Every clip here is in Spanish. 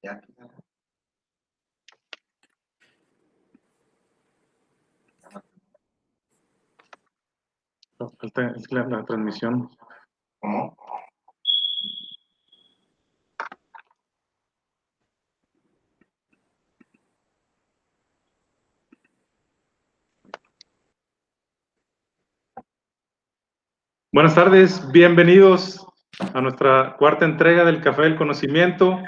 Ya. Falta la transmisión. ¿Cómo? Buenas tardes, bienvenidos a nuestra cuarta entrega del Café del Conocimiento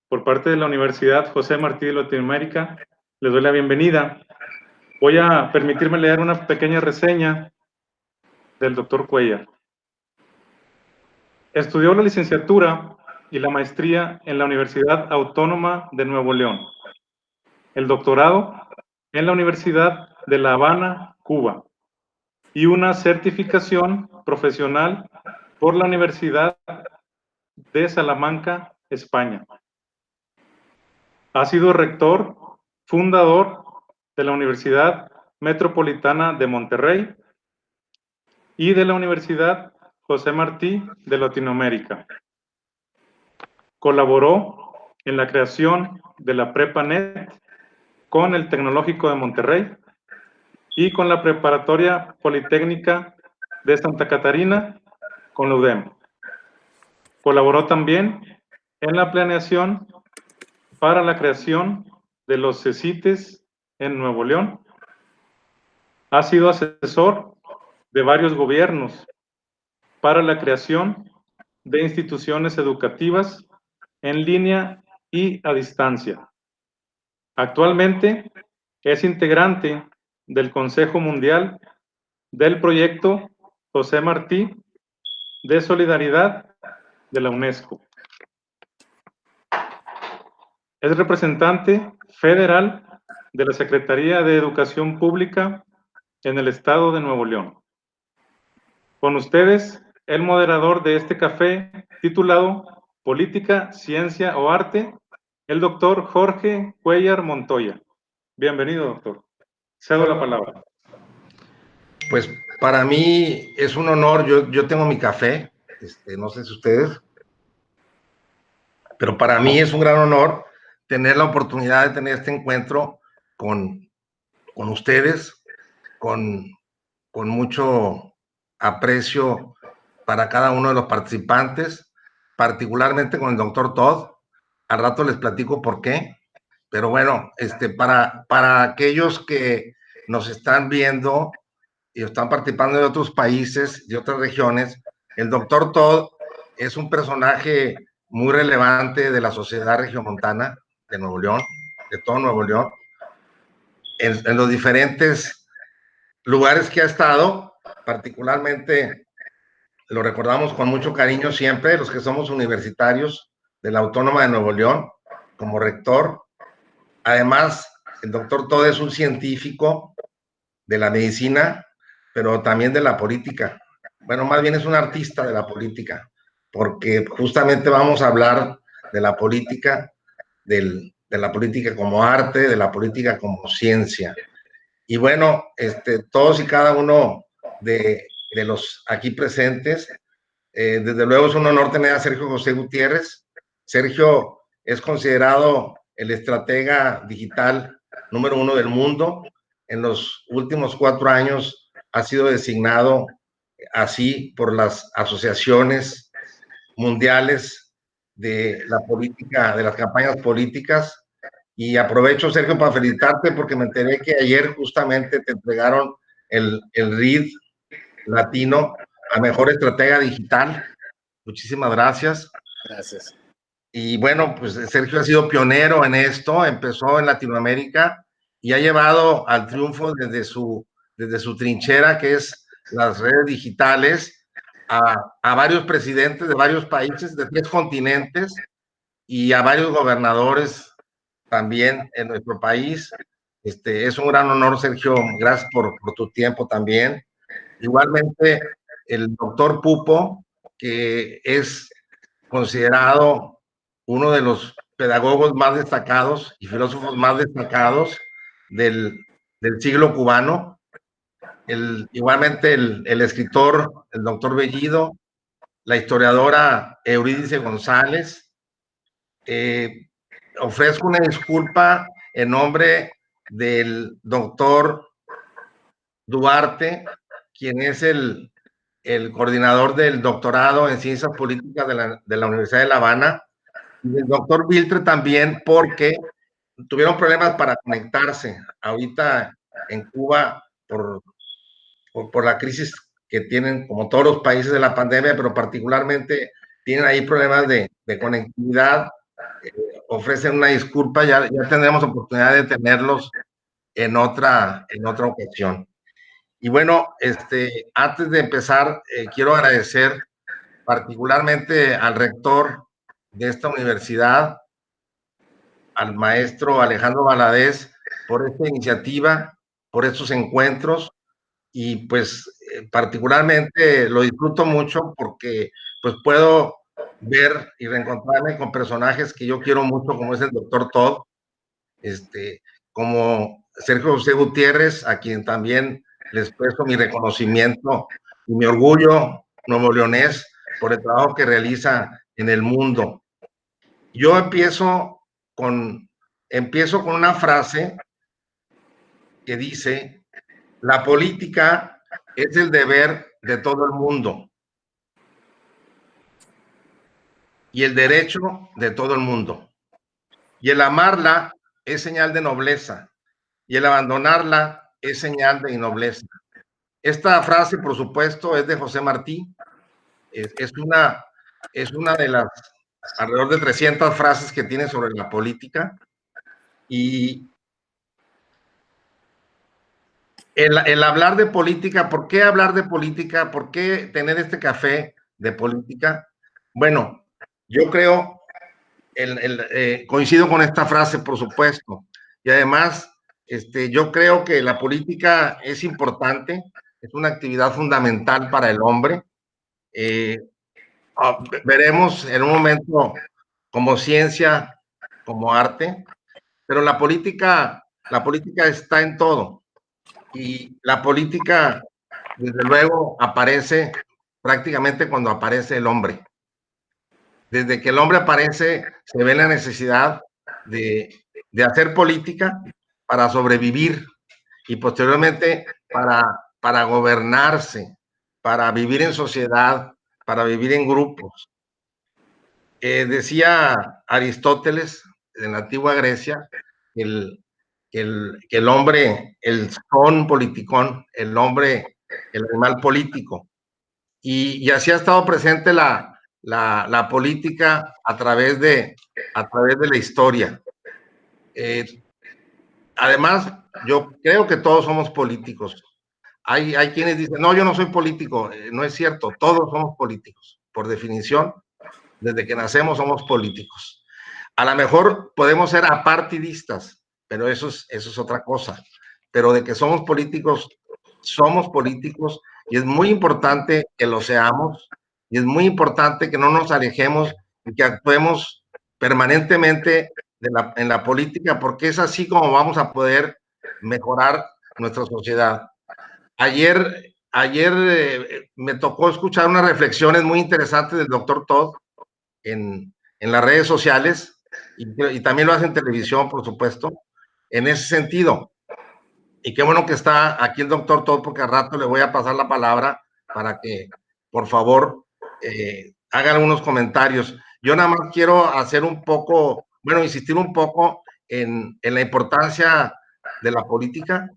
por parte de la Universidad José Martí de Latinoamérica. Les doy la bienvenida. Voy a permitirme leer una pequeña reseña del doctor Cuellar. Estudió la licenciatura y la maestría en la Universidad Autónoma de Nuevo León. El doctorado en la Universidad de La Habana, Cuba. Y una certificación profesional por la Universidad de Salamanca, España. Ha sido rector, fundador de la Universidad Metropolitana de Monterrey y de la Universidad José Martí de Latinoamérica. Colaboró en la creación de la PrepaNet con el Tecnológico de Monterrey y con la Preparatoria Politécnica de Santa Catarina con la UDEM. Colaboró también en la planeación para la creación de los CECITES en Nuevo León. Ha sido asesor de varios gobiernos para la creación de instituciones educativas en línea y a distancia. Actualmente es integrante del Consejo Mundial del Proyecto José Martí de Solidaridad de la UNESCO. Es representante federal de la Secretaría de Educación Pública en el estado de Nuevo León. Con ustedes, el moderador de este café titulado Política, Ciencia o Arte, el doctor Jorge Cuellar Montoya. Bienvenido, doctor. Cedo la palabra. Pues para mí es un honor, yo tengo mi café, no sé si ustedes, pero para mí es un gran honor tener la oportunidad de tener este encuentro con ustedes, con mucho aprecio para cada uno de los participantes, particularmente con el doctor Todd. Al rato les platico por qué, pero bueno, para aquellos que nos están viendo y están participando de otros países, de otras regiones, el doctor Todd es un personaje muy relevante de la sociedad regiomontana de Nuevo León, de todo Nuevo León, en los diferentes lugares que ha estado, particularmente lo recordamos con mucho cariño siempre, los que somos universitarios de la Autónoma de Nuevo León, como rector. Además, el doctor Todd es un científico de la medicina, pero también de la política. Bueno, más bien es un artista de la política, porque justamente vamos a hablar de la política, de la política como arte, de la política como ciencia. Y bueno, todos y cada uno de los aquí presentes, desde luego es un honor tener a Sergio José Gutiérrez. Sergio es considerado el estratega digital número 1 del mundo. En los últimos 4 años ha sido designado así por las asociaciones mundiales de la política, de las campañas políticas. Y aprovecho, Sergio, para felicitarte porque me enteré que ayer justamente te entregaron el RID latino a Mejor Estratega Digital. Muchísimas gracias. Gracias. Y bueno, pues Sergio ha sido pionero en esto, empezó en Latinoamérica y ha llevado al triunfo desde su trinchera, que es las redes digitales, a varios presidentes de varios países, de 3 continentes, y a varios gobernadores también en nuestro país. Es un gran honor, Sergio, gracias por tu tiempo también. Igualmente, el doctor Pupo, que es considerado uno de los pedagogos más destacados y filósofos más destacados del siglo cubano. Igualmente el escritor, el doctor Bellido, la historiadora Eurídice González, ofrezco una disculpa en nombre del doctor Duarte, quien es el coordinador del doctorado en Ciencias Políticas de la Universidad de La Habana, y el doctor Biltre también, porque tuvieron problemas para conectarse ahorita en Cuba por la crisis que tienen, como todos los países de la pandemia, pero particularmente tienen ahí problemas de conectividad. Ofrecen una disculpa, ya tendremos oportunidad de tenerlos en otra ocasión. Y bueno, antes de empezar, quiero agradecer particularmente al rector de esta universidad, al maestro Alejandro Valadez, por esta iniciativa, por estos encuentros, y pues particularmente lo disfruto mucho porque pues puedo ver y reencontrarme con personajes que yo quiero mucho, como es el doctor Todd, como Sergio José Gutiérrez, a quien también les expreso mi reconocimiento y mi orgullo nuevoleonés por el trabajo que realiza en el mundo. Yo empiezo con una frase que dice: la política es el deber de todo el mundo y el derecho de todo el mundo. Y el amarla es señal de nobleza y el abandonarla es señal de innobleza. Esta frase, por supuesto, es de José Martí. Es una de las alrededor de 300 frases que tiene sobre la política. Y el hablar de política, ¿por qué hablar de política? ¿Por qué tener este café de política? Bueno, yo creo, coincido con esta frase, por supuesto, y además, yo creo que la política es importante, es una actividad fundamental para el hombre. Veremos en un momento como ciencia, como arte, pero la política está en todo, y la política, desde luego, aparece prácticamente cuando aparece el hombre. Desde que el hombre aparece, se ve la necesidad de hacer política para sobrevivir y posteriormente para gobernarse, para vivir en sociedad, para vivir en grupos. Decía Aristóteles, en la antigua Grecia, que el hombre, el son politicón, el hombre, el animal político. Y así ha estado presente la política a través de la historia. Además, yo creo que todos somos políticos. Hay quienes dicen, no, yo no soy político. No es cierto, todos somos políticos. Por definición, desde que nacemos somos políticos. A lo mejor podemos ser apartidistas, pero eso es otra cosa. Pero de que somos políticos y es muy importante que lo seamos, y es muy importante que no nos alejemos y que actuemos permanentemente en la política, porque es así como vamos a poder mejorar nuestra sociedad. Ayer me tocó escuchar unas reflexiones muy interesantes del doctor Todd en las redes sociales, y también lo hace en televisión, por supuesto, en ese sentido. Y qué bueno que está aquí el doctor Todd, porque al rato le voy a pasar la palabra para que, por favor, hagan algunos comentarios. Yo nada más quiero hacer insistir un poco en la importancia de la política,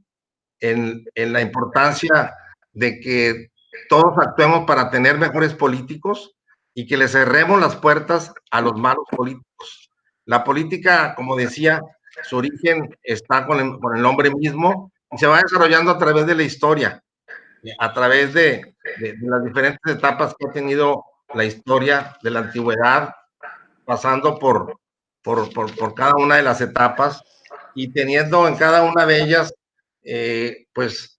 en la importancia de que todos actuemos para tener mejores políticos y que le cerremos las puertas a los malos políticos. La política, como decía, su origen está con el hombre mismo y se va desarrollando a través de la historia, a través de las diferentes etapas que ha tenido la historia de la antigüedad, pasando por cada una de las etapas y teniendo en cada una de ellas, pues,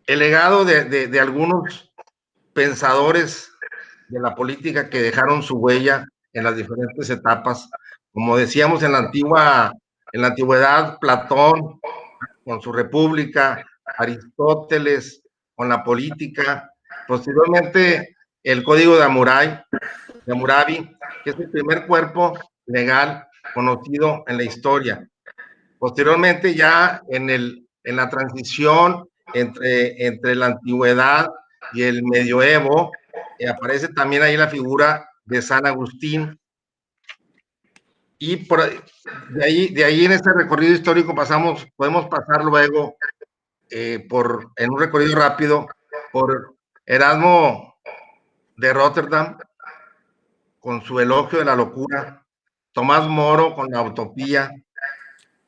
el legado de algunos pensadores de la política que dejaron su huella en las diferentes etapas. Como decíamos en la antigüedad, Platón con su República, Aristóteles con la política, posteriormente el Código de Hammurabi, que es el primer cuerpo legal conocido en la historia. Posteriormente, ya en la transición entre la antigüedad y el medioevo, aparece también ahí la figura de San Agustín. Y de ahí en este recorrido histórico podemos pasar luego en un recorrido rápido por Erasmo de Rotterdam con su elogio de la locura, Tomás Moro con la utopía.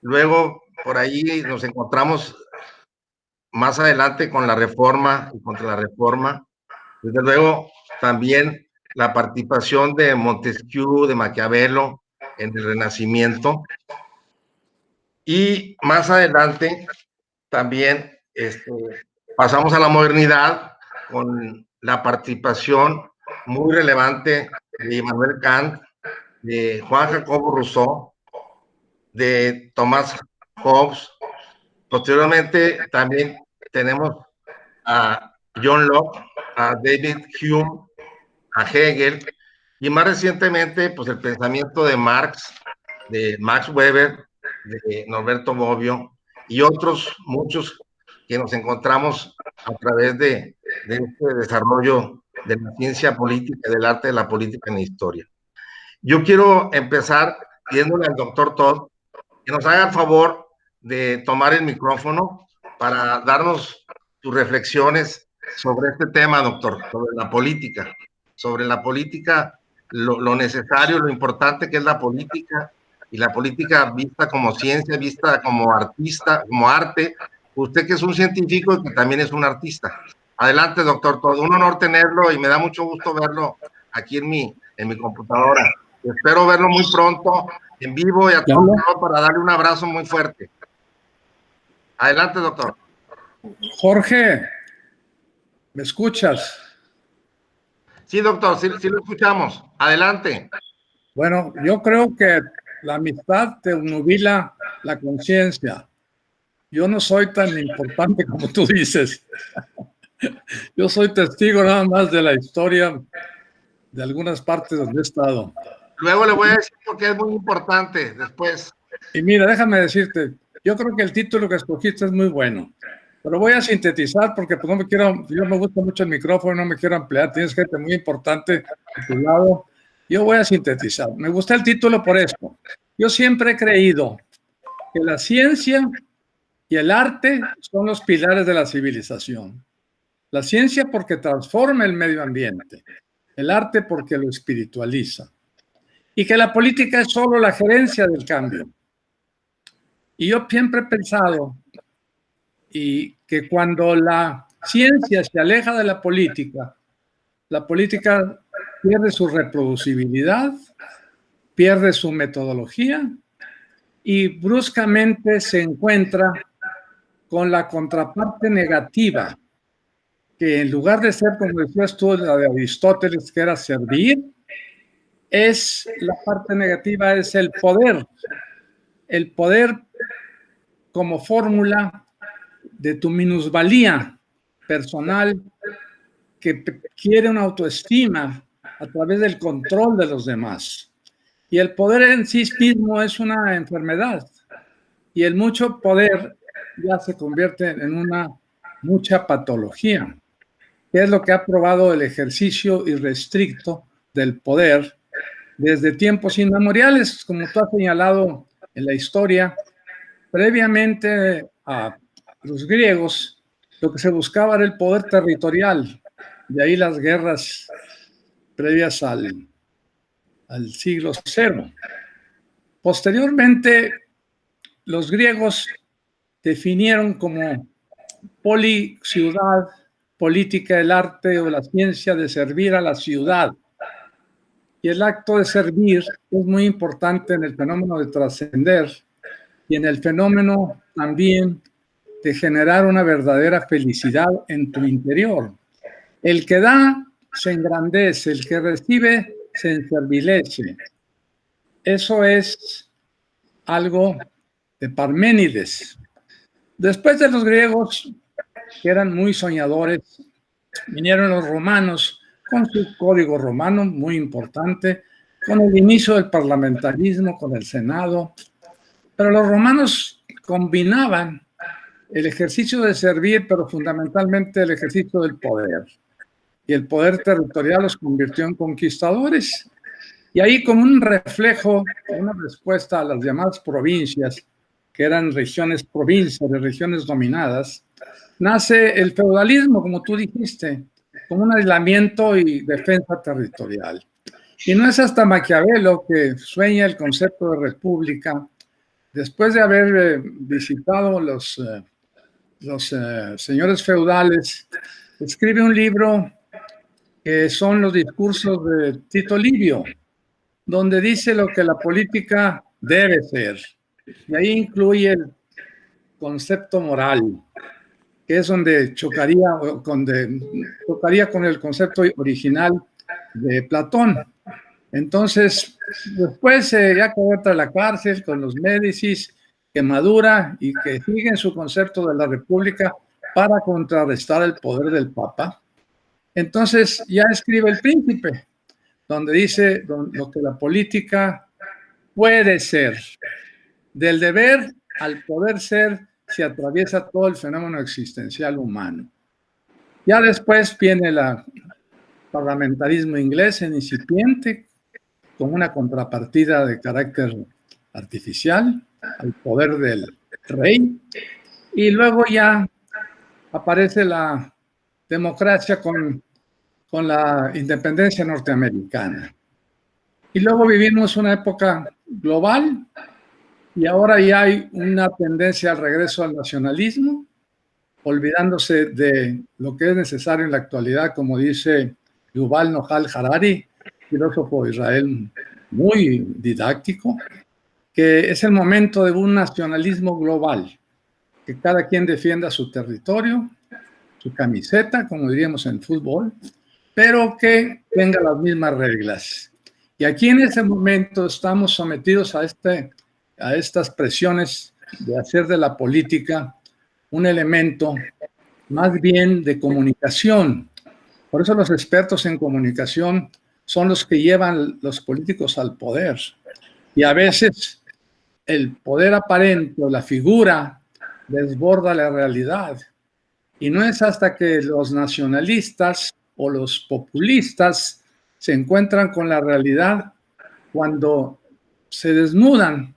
Luego por ahí nos encontramos más adelante con la reforma y contra la reforma. Desde luego también la participación de Montesquieu, de Maquiavelo en el Renacimiento. Y más adelante también pasamos a la modernidad con la participación muy relevante de Immanuel Kant, de Juan Jacobo Rousseau, de Thomas Hobbes. Posteriormente también tenemos a John Locke, a David Hume, a Hegel, y más recientemente pues el pensamiento de Marx, de Max Weber, de Norberto Bobbio y otros muchos que nos encontramos a través de este desarrollo de la ciencia política, del arte de la política en la historia. Yo quiero empezar pidiéndole al doctor Todd que nos haga el favor de tomar el micrófono para darnos sus reflexiones sobre este tema, doctor, sobre la política, lo necesario, lo importante que es la política, y la política vista como ciencia, vista como artista, como arte. Usted que es un científico y que también es un artista. Adelante, doctor Todd, un honor tenerlo y me da mucho gusto verlo aquí en mi computadora. Espero verlo muy pronto, en vivo y a todo para darle un abrazo muy fuerte. Adelante, doctor. Jorge, ¿me escuchas? Sí, doctor, sí lo escuchamos. Adelante. Bueno, yo creo que la amistad te nubila la conciencia. Yo no soy tan importante como tú dices. Yo soy testigo nada más de la historia de algunas partes donde he estado. Luego le voy a decir porque es muy importante después. Y mira, déjame decirte, yo creo que el título que escogiste es muy bueno, pero voy a sintetizar porque pues, yo me gusta mucho el micrófono, no me quiero ampliar, tienes gente muy importante a tu lado. Yo voy a sintetizar. Me gusta el título por esto. Yo siempre he creído que la ciencia y el arte son los pilares de la civilización. La ciencia porque transforma el medio ambiente, el arte porque lo espiritualiza, y que la política es solo la gerencia del cambio. Y yo siempre he pensado que cuando la ciencia se aleja de la política pierde su reproducibilidad, pierde su metodología y bruscamente se encuentra con la contraparte negativa, que en lugar de ser, como decías tú, la de Aristóteles, que era servir, la parte negativa es el poder. El poder como fórmula de tu minusvalía personal que quiere una autoestima a través del control de los demás. Y el poder en sí mismo es una enfermedad. Y el mucho poder ya se convierte en una mucha patología, que es lo que ha probado el ejercicio irrestricto del poder desde tiempos inmemoriales, como tú has señalado en la historia. Previamente a los griegos, lo que se buscaba era el poder territorial, de ahí las guerras previas al siglo cero. Posteriormente, los griegos definieron como policiudad, política del arte o la ciencia de servir a la ciudad. Y el acto de servir es muy importante en el fenómeno de trascender y en el fenómeno también de generar una verdadera felicidad en tu interior. El que da se engrandece, el que recibe se enservilece. Eso es algo de Parménides. Después de los griegos, que eran muy soñadores, vinieron los romanos con su código romano muy importante, con el inicio del parlamentarismo, con el Senado, pero los romanos combinaban el ejercicio de servir, pero fundamentalmente el ejercicio del poder. Y el poder territorial los convirtió en conquistadores. Y ahí, como un reflejo, una respuesta a las llamadas provincias, que eran regiones provincias, regiones dominadas, nace el feudalismo, como tú dijiste, como un aislamiento y defensa territorial. Y no es hasta Maquiavelo que sueña el concepto de república, después de haber visitado los señores feudales, escribe un libro que son los discursos de Tito Livio, donde dice lo que la política debe ser. Y ahí incluye el concepto moral, que es donde chocaría con el concepto original de Platón. Entonces, después ya que entra a la cárcel con los Médicis, que madura y que sigue en su concepto de la república para contrarrestar el poder del Papa. Entonces ya escribe El Príncipe, donde dice lo que la política puede ser. Del deber al poder ser se atraviesa todo el fenómeno existencial humano. Ya después viene el parlamentarismo inglés en incipiente, con una contrapartida de carácter artificial al poder del rey, y luego ya aparece la democracia con la independencia norteamericana. Y luego vivimos una época global y ahora ya hay una tendencia al regreso al nacionalismo, olvidándose de lo que es necesario en la actualidad, como dice Yuval Noah Harari, filósofo de Israel muy didáctico, que es el momento de un nacionalismo global, que cada quien defienda su territorio, su camiseta, como diríamos en fútbol, pero que tenga las mismas reglas. Y aquí en ese momento estamos sometidos a estas presiones de hacer de la política un elemento más bien de comunicación. Por eso los expertos en comunicación son los que llevan los políticos al poder. Y a veces el poder aparente o la figura desborda la realidad. Y no es hasta que los nacionalistas o los populistas se encuentran con la realidad cuando se desnudan,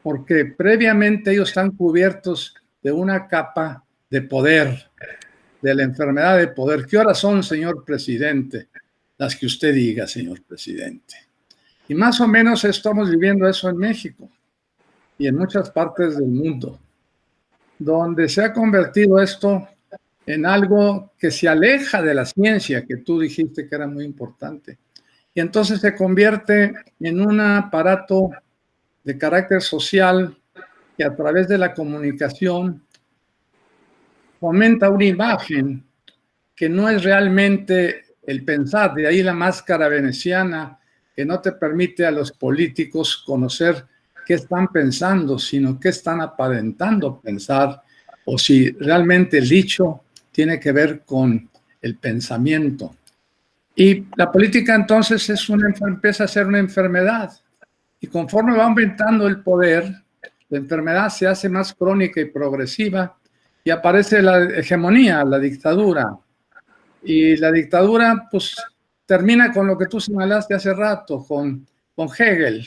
porque previamente ellos están cubiertos de una capa de poder, de la enfermedad de poder. ¿Qué horas son, señor presidente? Las que usted diga, señor presidente. Y más o menos estamos viviendo eso en México y en muchas partes del mundo, donde se ha convertido esto en algo que se aleja de la ciencia, que tú dijiste que era muy importante. Y entonces se convierte en un aparato de carácter social que a través de la comunicación fomenta una imagen que no es realmente el pensar. De ahí la máscara veneciana, que no te permite a los políticos conocer qué están pensando, sino qué están aparentando pensar, o si realmente el dicho tiene que ver con el pensamiento. Y la política entonces empieza a ser una enfermedad. Y conforme va aumentando el poder, la enfermedad se hace más crónica y progresiva y aparece la hegemonía, la dictadura. Y la dictadura pues termina con lo que tú señalaste hace rato, con Hegel,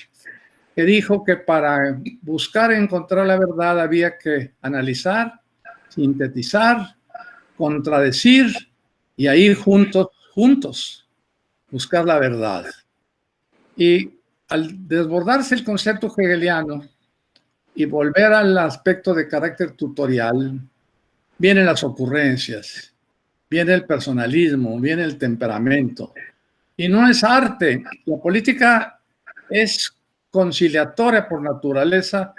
que dijo que para buscar encontrar la verdad había que analizar, sintetizar, contradecir y ahí juntos buscar la verdad. Y al desbordarse el concepto hegeliano y volver al aspecto de carácter tutorial, vienen las ocurrencias, viene el personalismo, viene el temperamento. Y no es arte. La política es conciliatoria por naturaleza,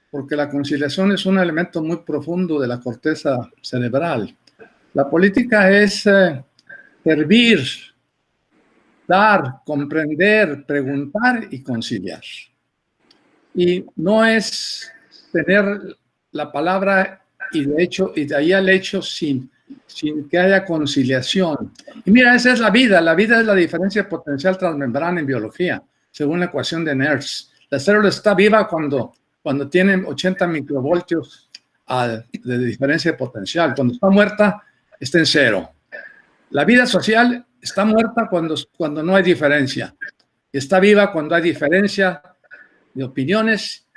porque la conciliación es un elemento muy profundo de la corteza cerebral. La política es servir, dar, comprender, preguntar y conciliar. Y no es tener la palabra y de ahí al hecho sin que haya conciliación. Y mira, esa es la vida. La vida es la diferencia potencial transmembrana en biología. según la ecuación de Nernst. La célula está viva cuando tiene 80 microvoltios de diferencia de potencial. Cuando está muerta, está en cero. La vida social está muerta cuando no hay diferencia. Está viva cuando hay diferencia de opiniones,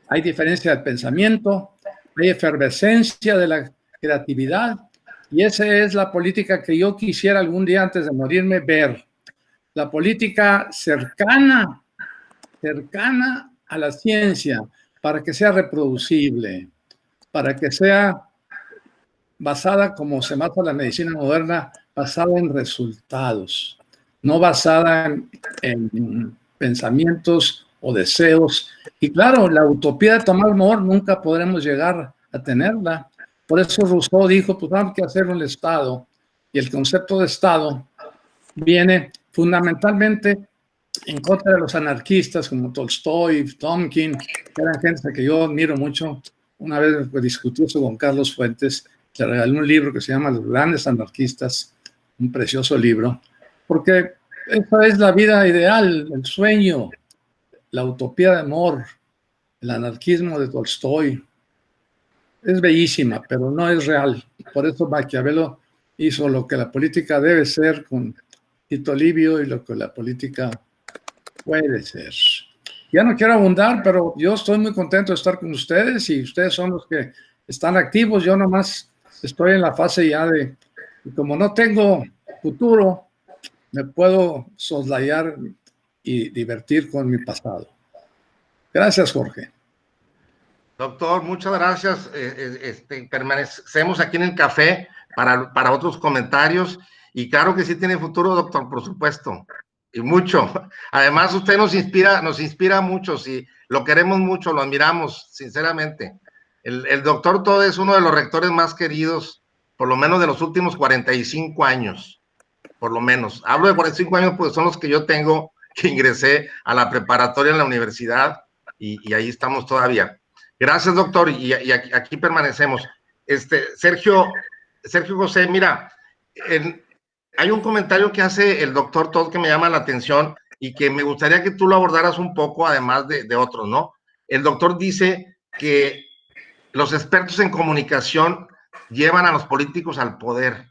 hay diferencia de pensamiento, hay efervescencia de la creatividad, y esa es la política que yo quisiera algún día antes de morirme ver. La política cercana a la ciencia, para que sea reproducible, para que sea basada, como se basa la medicina moderna, basada en resultados, no basada en pensamientos o deseos. Y claro, la utopía de Tomás More nunca podremos llegar a tenerla. Por eso Rousseau dijo, pues vamos a hacer un Estado. Y el concepto de Estado viene fundamentalmente en contra de los anarquistas como Tolstoy, Tomkin, que eran gente que yo admiro mucho. Una vez discutí eso con Carlos Fuentes, le regalé un libro que se llama Los Grandes Anarquistas, un precioso libro, porque esa es la vida ideal, el sueño, la utopía de More, el anarquismo de Tolstoy. Es bellísima, pero no es real. Por eso Maquiavelo hizo lo que la política debe ser con Tito Livio y lo que la política puede ser. Ya no quiero abundar, pero yo estoy muy contento de estar con ustedes y ustedes son los que están activos. Yo nomás estoy en la fase ya de, como no tengo futuro, me puedo soslayar y divertir con mi pasado. Gracias, Jorge. Doctor, muchas gracias. Permanecemos aquí en el café para otros comentarios. Y claro que sí tiene futuro, doctor, por supuesto. Y mucho. Además, usted nos inspira mucho. Sí, lo queremos mucho, lo admiramos, sinceramente. El doctor Todd es uno de los rectores más queridos, por lo menos de los últimos 45 años. Por lo menos. Hablo de 45 años, pues son los que yo tengo, que ingresé a la preparatoria en la universidad y ahí estamos todavía. Gracias, doctor, y aquí permanecemos. Sergio José, mira, hay un comentario que hace el doctor Todd que me llama la atención y que me gustaría que tú lo abordaras un poco, además de otros, ¿no? El doctor dice que los expertos en comunicación llevan a los políticos al poder.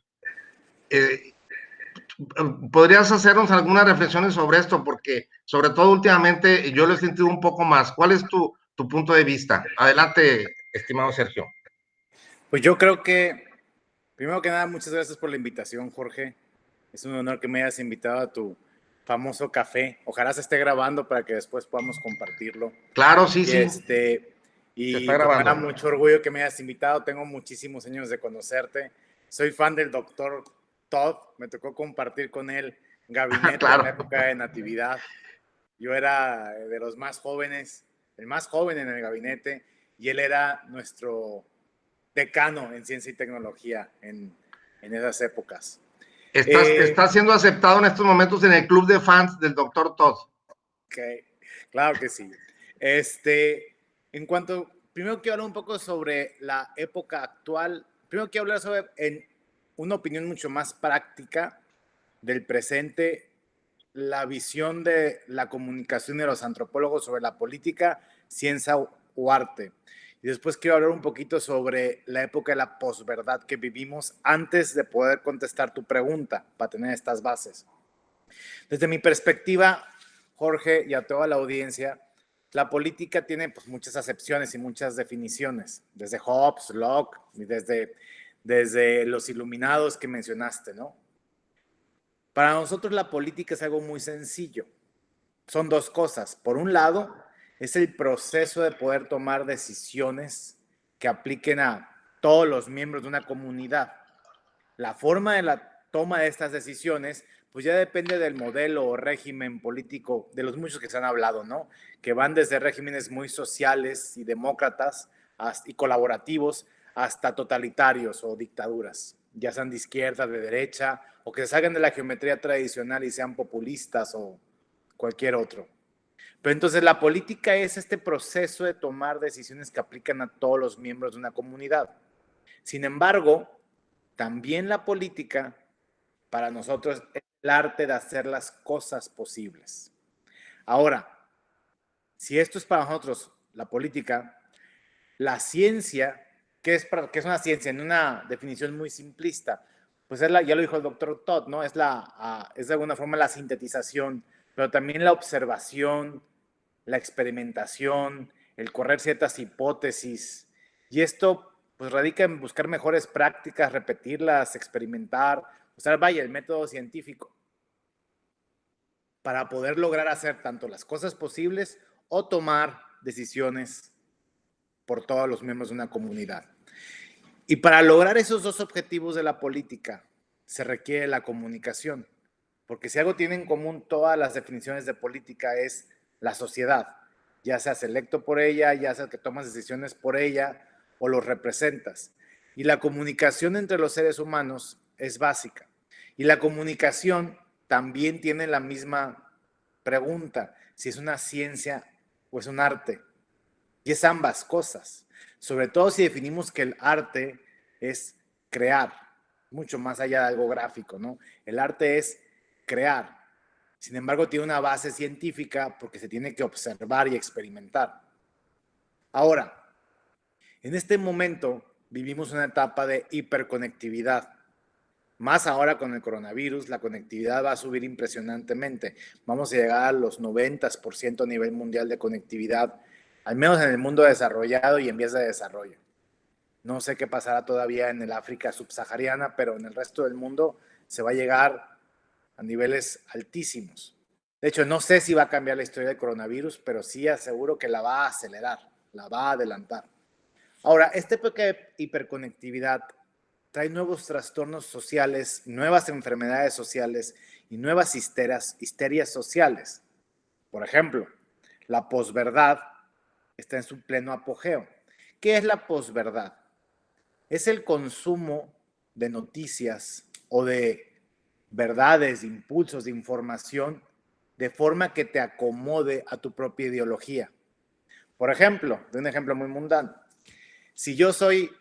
¿Podrías hacernos algunas reflexiones sobre esto? Porque, sobre todo últimamente, yo lo he sentido un poco más. ¿Cuál es tu punto de vista? Adelante, estimado Sergio. Pues yo creo que, primero que nada, muchas gracias por la invitación, Jorge. Es un honor que me hayas invitado a tu famoso café. Ojalá se esté grabando para que después podamos compartirlo. Claro, sí, sí. Y pues me da mucho orgullo que me hayas invitado. Tengo muchísimos años de conocerte. Soy fan del doctor Todd. Me tocó compartir con él gabinete claro. en la época de Natividad. Yo era de los más jóvenes, el más joven en el gabinete, y él era nuestro decano en ciencia y tecnología en esas épocas. Está siendo aceptado en estos momentos en el club de fans del doctor Todd. Ok, claro que sí. En cuanto, primero quiero hablar un poco sobre la época actual. Primero quiero hablar sobre, en una opinión mucho más práctica del presente, la visión de la comunicación de los antropólogos sobre la política, ciencia o arte. Y después quiero hablar un poquito sobre la época de la posverdad que vivimos antes de poder contestar tu pregunta, para tener estas bases. Desde mi perspectiva, Jorge, y a toda la audiencia, la política tiene pues, muchas acepciones y muchas definiciones, desde Hobbes, Locke, y desde los iluminados que mencionaste, ¿no? Para nosotros la política es algo muy sencillo. Son dos cosas. Por un lado, es el proceso de poder tomar decisiones que apliquen a todos los miembros de una comunidad. La forma de la toma de estas decisiones, pues ya depende del modelo o régimen político, de los muchos que se han hablado, ¿no? Que van desde regímenes muy sociales y demócratas y colaborativos hasta totalitarios o dictaduras, ya sean de izquierda, de derecha, o que se salgan de la geometría tradicional y sean populistas o cualquier otro. Pero entonces la política es este proceso de tomar decisiones que aplican a todos los miembros de una comunidad. Sin embargo, también la política para nosotros es el arte de hacer las cosas posibles. Ahora, si esto es para nosotros la política, la ciencia, ¿qué es una ciencia? En una definición muy simplista, pues ya lo dijo el doctor Todd, ¿no? Es de alguna forma la sintetización, pero también la observación, la experimentación, el correr ciertas hipótesis. Y esto pues radica en buscar mejores prácticas, repetirlas, experimentar, usar, vaya, el método científico para poder lograr hacer tanto las cosas posibles o tomar decisiones por todos los miembros de una comunidad. Y para lograr esos dos objetivos de la política se requiere la comunicación, porque si algo tiene en común todas las definiciones de política es la sociedad, ya seas electo por ella, ya sea que tomas decisiones por ella o los representas. Y la comunicación entre los seres humanos es básica. Y la comunicación también tiene la misma pregunta, si es una ciencia o es un arte. Y es ambas cosas, sobre todo si definimos que el arte es crear, mucho más allá de algo gráfico, ¿no? El arte es crear. Sin embargo, tiene una base científica porque se tiene que observar y experimentar. Ahora, en este momento vivimos una etapa de hiperconectividad. Más ahora con el coronavirus, la conectividad va a subir impresionantemente. Vamos a llegar a los 90% a nivel mundial de conectividad, al menos en el mundo desarrollado y en vías de desarrollo. No sé qué pasará todavía en el África subsahariana, pero en el resto del mundo se va a llegar a niveles altísimos. De hecho, no sé si va a cambiar la historia del coronavirus, pero sí aseguro que la va a acelerar, la va a adelantar. Ahora, esta época de hiperconectividad trae nuevos trastornos sociales, nuevas enfermedades sociales y nuevas histerias sociales. Por ejemplo, la posverdad está en su pleno apogeo. ¿Qué es la posverdad? Es el consumo de noticias o de verdades, de impulsos, de información, de forma que te acomode a tu propia ideología. Por ejemplo, de un ejemplo muy mundano, si yo soy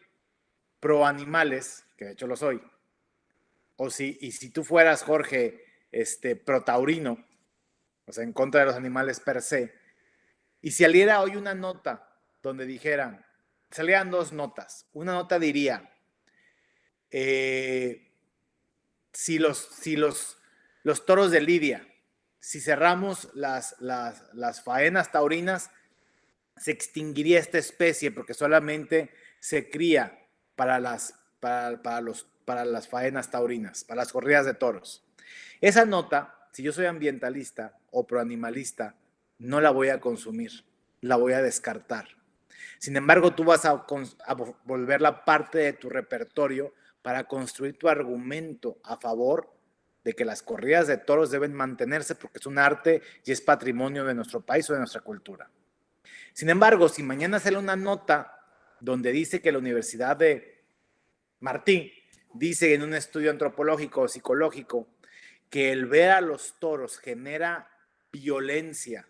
pro animales, que de hecho lo soy, y si tú fueras, Jorge, pro taurino, o sea, en contra de los animales per se, y si saliera hoy una nota donde dijeran, salieran dos notas, una nota diría, si los toros de Lidia, si cerramos las faenas taurinas, se extinguiría esta especie porque solamente se cría para las faenas taurinas, para las corridas de toros. Esa nota, si yo soy ambientalista o proanimalista, no la voy a consumir, la voy a descartar. Sin embargo, tú vas a volverla parte de tu repertorio para construir tu argumento a favor de que las corridas de toros deben mantenerse porque es un arte y es patrimonio de nuestro país o de nuestra cultura. Sin embargo, si mañana sale una nota donde dice que la Universidad de Martí dice en un estudio antropológico o psicológico que el ver a los toros genera violencia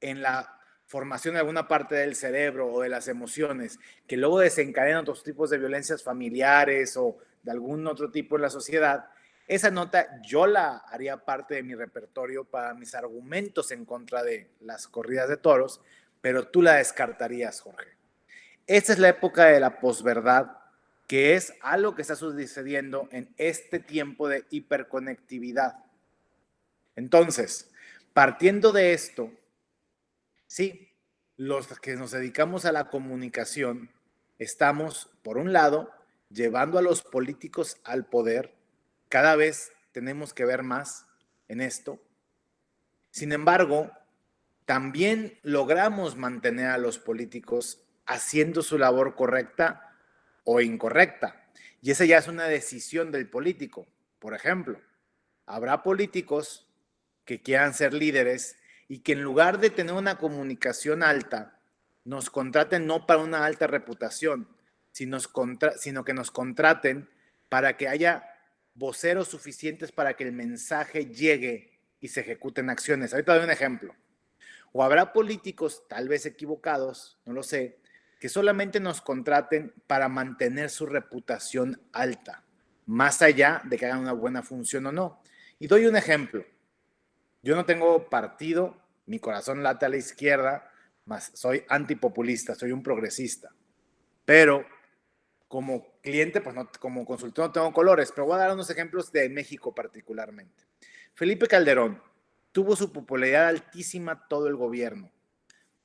en la formación de alguna parte del cerebro o de las emociones, que luego desencadenan otros tipos de violencias familiares o de algún otro tipo en la sociedad, esa nota yo la haría parte de mi repertorio para mis argumentos en contra de las corridas de toros, pero tú la descartarías, Jorge. Esta es la época de la posverdad, que es algo que está sucediendo en este tiempo de hiperconectividad. Entonces, partiendo de esto, sí, los que nos dedicamos a la comunicación estamos, por un lado, llevando a los políticos al poder. Cada vez tenemos que ver más en esto. Sin embargo, también logramos mantener a los políticos haciendo su labor correcta o incorrecta. Y esa ya es una decisión del político. Por ejemplo, habrá políticos que quieran ser líderes y que en lugar de tener una comunicación alta, nos contraten no para una alta reputación, sino que nos contraten para que haya voceros suficientes para que el mensaje llegue y se ejecuten acciones. Ahorita doy un ejemplo. O habrá políticos, tal vez equivocados, no lo sé, que solamente nos contraten para mantener su reputación alta, más allá de que hagan una buena función o no. Y doy un ejemplo. Yo no tengo partido, mi corazón late a la izquierda, más soy antipopulista, soy un progresista. Pero como cliente, pues no, como consultor no tengo colores, pero voy a dar unos ejemplos de México particularmente. Felipe Calderón tuvo su popularidad altísima todo el gobierno,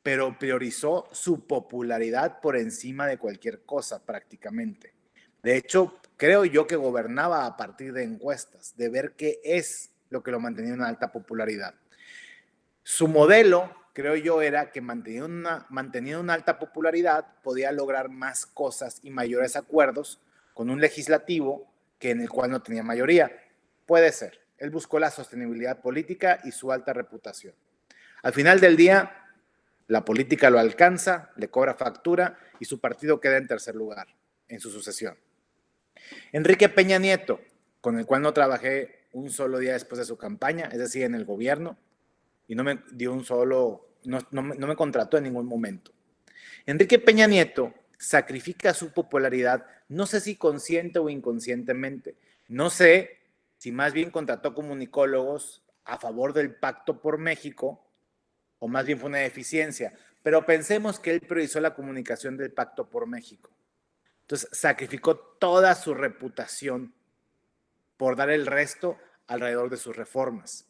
pero priorizó su popularidad por encima de cualquier cosa prácticamente. De hecho, creo yo que gobernaba a partir de encuestas, de ver qué es lo que lo mantenía en una alta popularidad. Su modelo, creo yo, era que manteniendo una alta popularidad podía lograr más cosas y mayores acuerdos con un legislativo que en el cual no tenía mayoría. Puede ser. Él buscó la sostenibilidad política y su alta reputación. Al final del día, la política lo alcanza, le cobra factura y su partido queda en tercer lugar en su sucesión. Enrique Peña Nieto, con el cual no trabajé un solo día después de su campaña, es decir, en el gobierno, y no me dio no me contrató en ningún momento. Enrique Peña Nieto sacrifica su popularidad, no sé si consciente o inconscientemente, no sé si más bien contrató comunicólogos a favor del Pacto por México, o más bien fue una deficiencia, pero pensemos que él priorizó la comunicación del Pacto por México. Entonces sacrificó toda su reputación por dar el resto alrededor de sus reformas.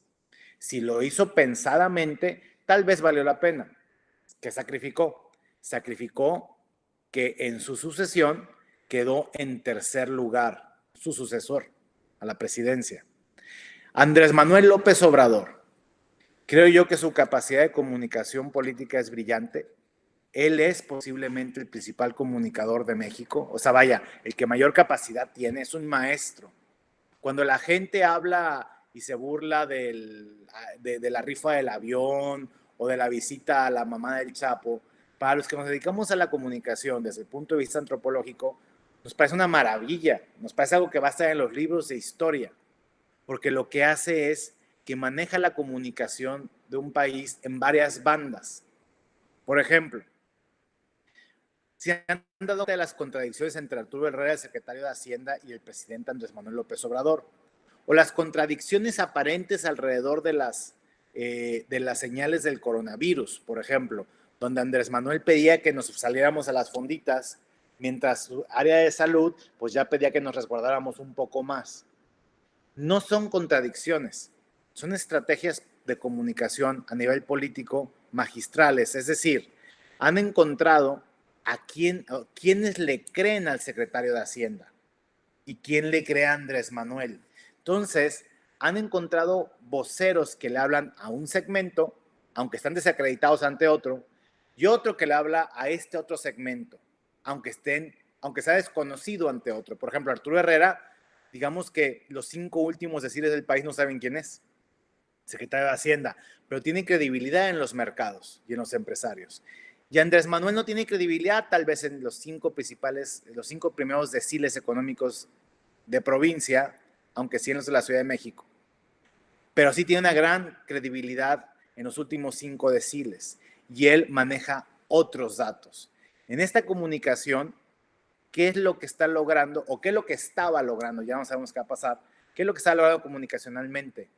Si lo hizo pensadamente, tal vez valió la pena. ¿Qué sacrificó? Sacrificó que en su sucesión quedó en tercer lugar su sucesor a la presidencia. Andrés Manuel López Obrador. Creo yo que su capacidad de comunicación política es brillante. Él es posiblemente el principal comunicador de México. O sea, vaya, el que mayor capacidad tiene, es un maestro. Cuando la gente habla y se burla de la rifa del avión o de la visita a la mamá del Chapo, para los que nos dedicamos a la comunicación desde el punto de vista antropológico, nos parece una maravilla, nos parece algo que va a estar en los libros de historia, porque lo que hace es que maneja la comunicación de un país en varias bandas. Por ejemplo, se han dado cuenta de las contradicciones entre Arturo Herrera, el secretario de Hacienda, y el presidente Andrés Manuel López Obrador, o las contradicciones aparentes alrededor de las señales del coronavirus, por ejemplo, donde Andrés Manuel pedía que nos saliéramos a las fonditas, mientras su área de salud pues ya pedía que nos resguardáramos un poco más. No son contradicciones, son estrategias de comunicación a nivel político magistrales, es decir, han encontrado quiénes le creen al secretario de Hacienda y quién le cree a Andrés Manuel. Entonces, han encontrado voceros que le hablan a un segmento, aunque están desacreditados ante otro, y otro que le habla a este otro segmento, aunque sea desconocido ante otro. Por ejemplo, Arturo Herrera, digamos que los 5 últimos deciles del país no saben quién es, secretario de Hacienda, pero tiene credibilidad en los mercados y en los empresarios. Y Andrés Manuel no tiene credibilidad tal vez en los 5 primeros deciles económicos de provincia, aunque sí en los de la Ciudad de México. Pero sí tiene una gran credibilidad en los últimos 5 deciles y él maneja otros datos. En esta comunicación, ¿qué es lo que está logrando o qué es lo que estaba logrando? Ya no sabemos qué va a pasar. ¿Qué es lo que está logrando comunicacionalmente?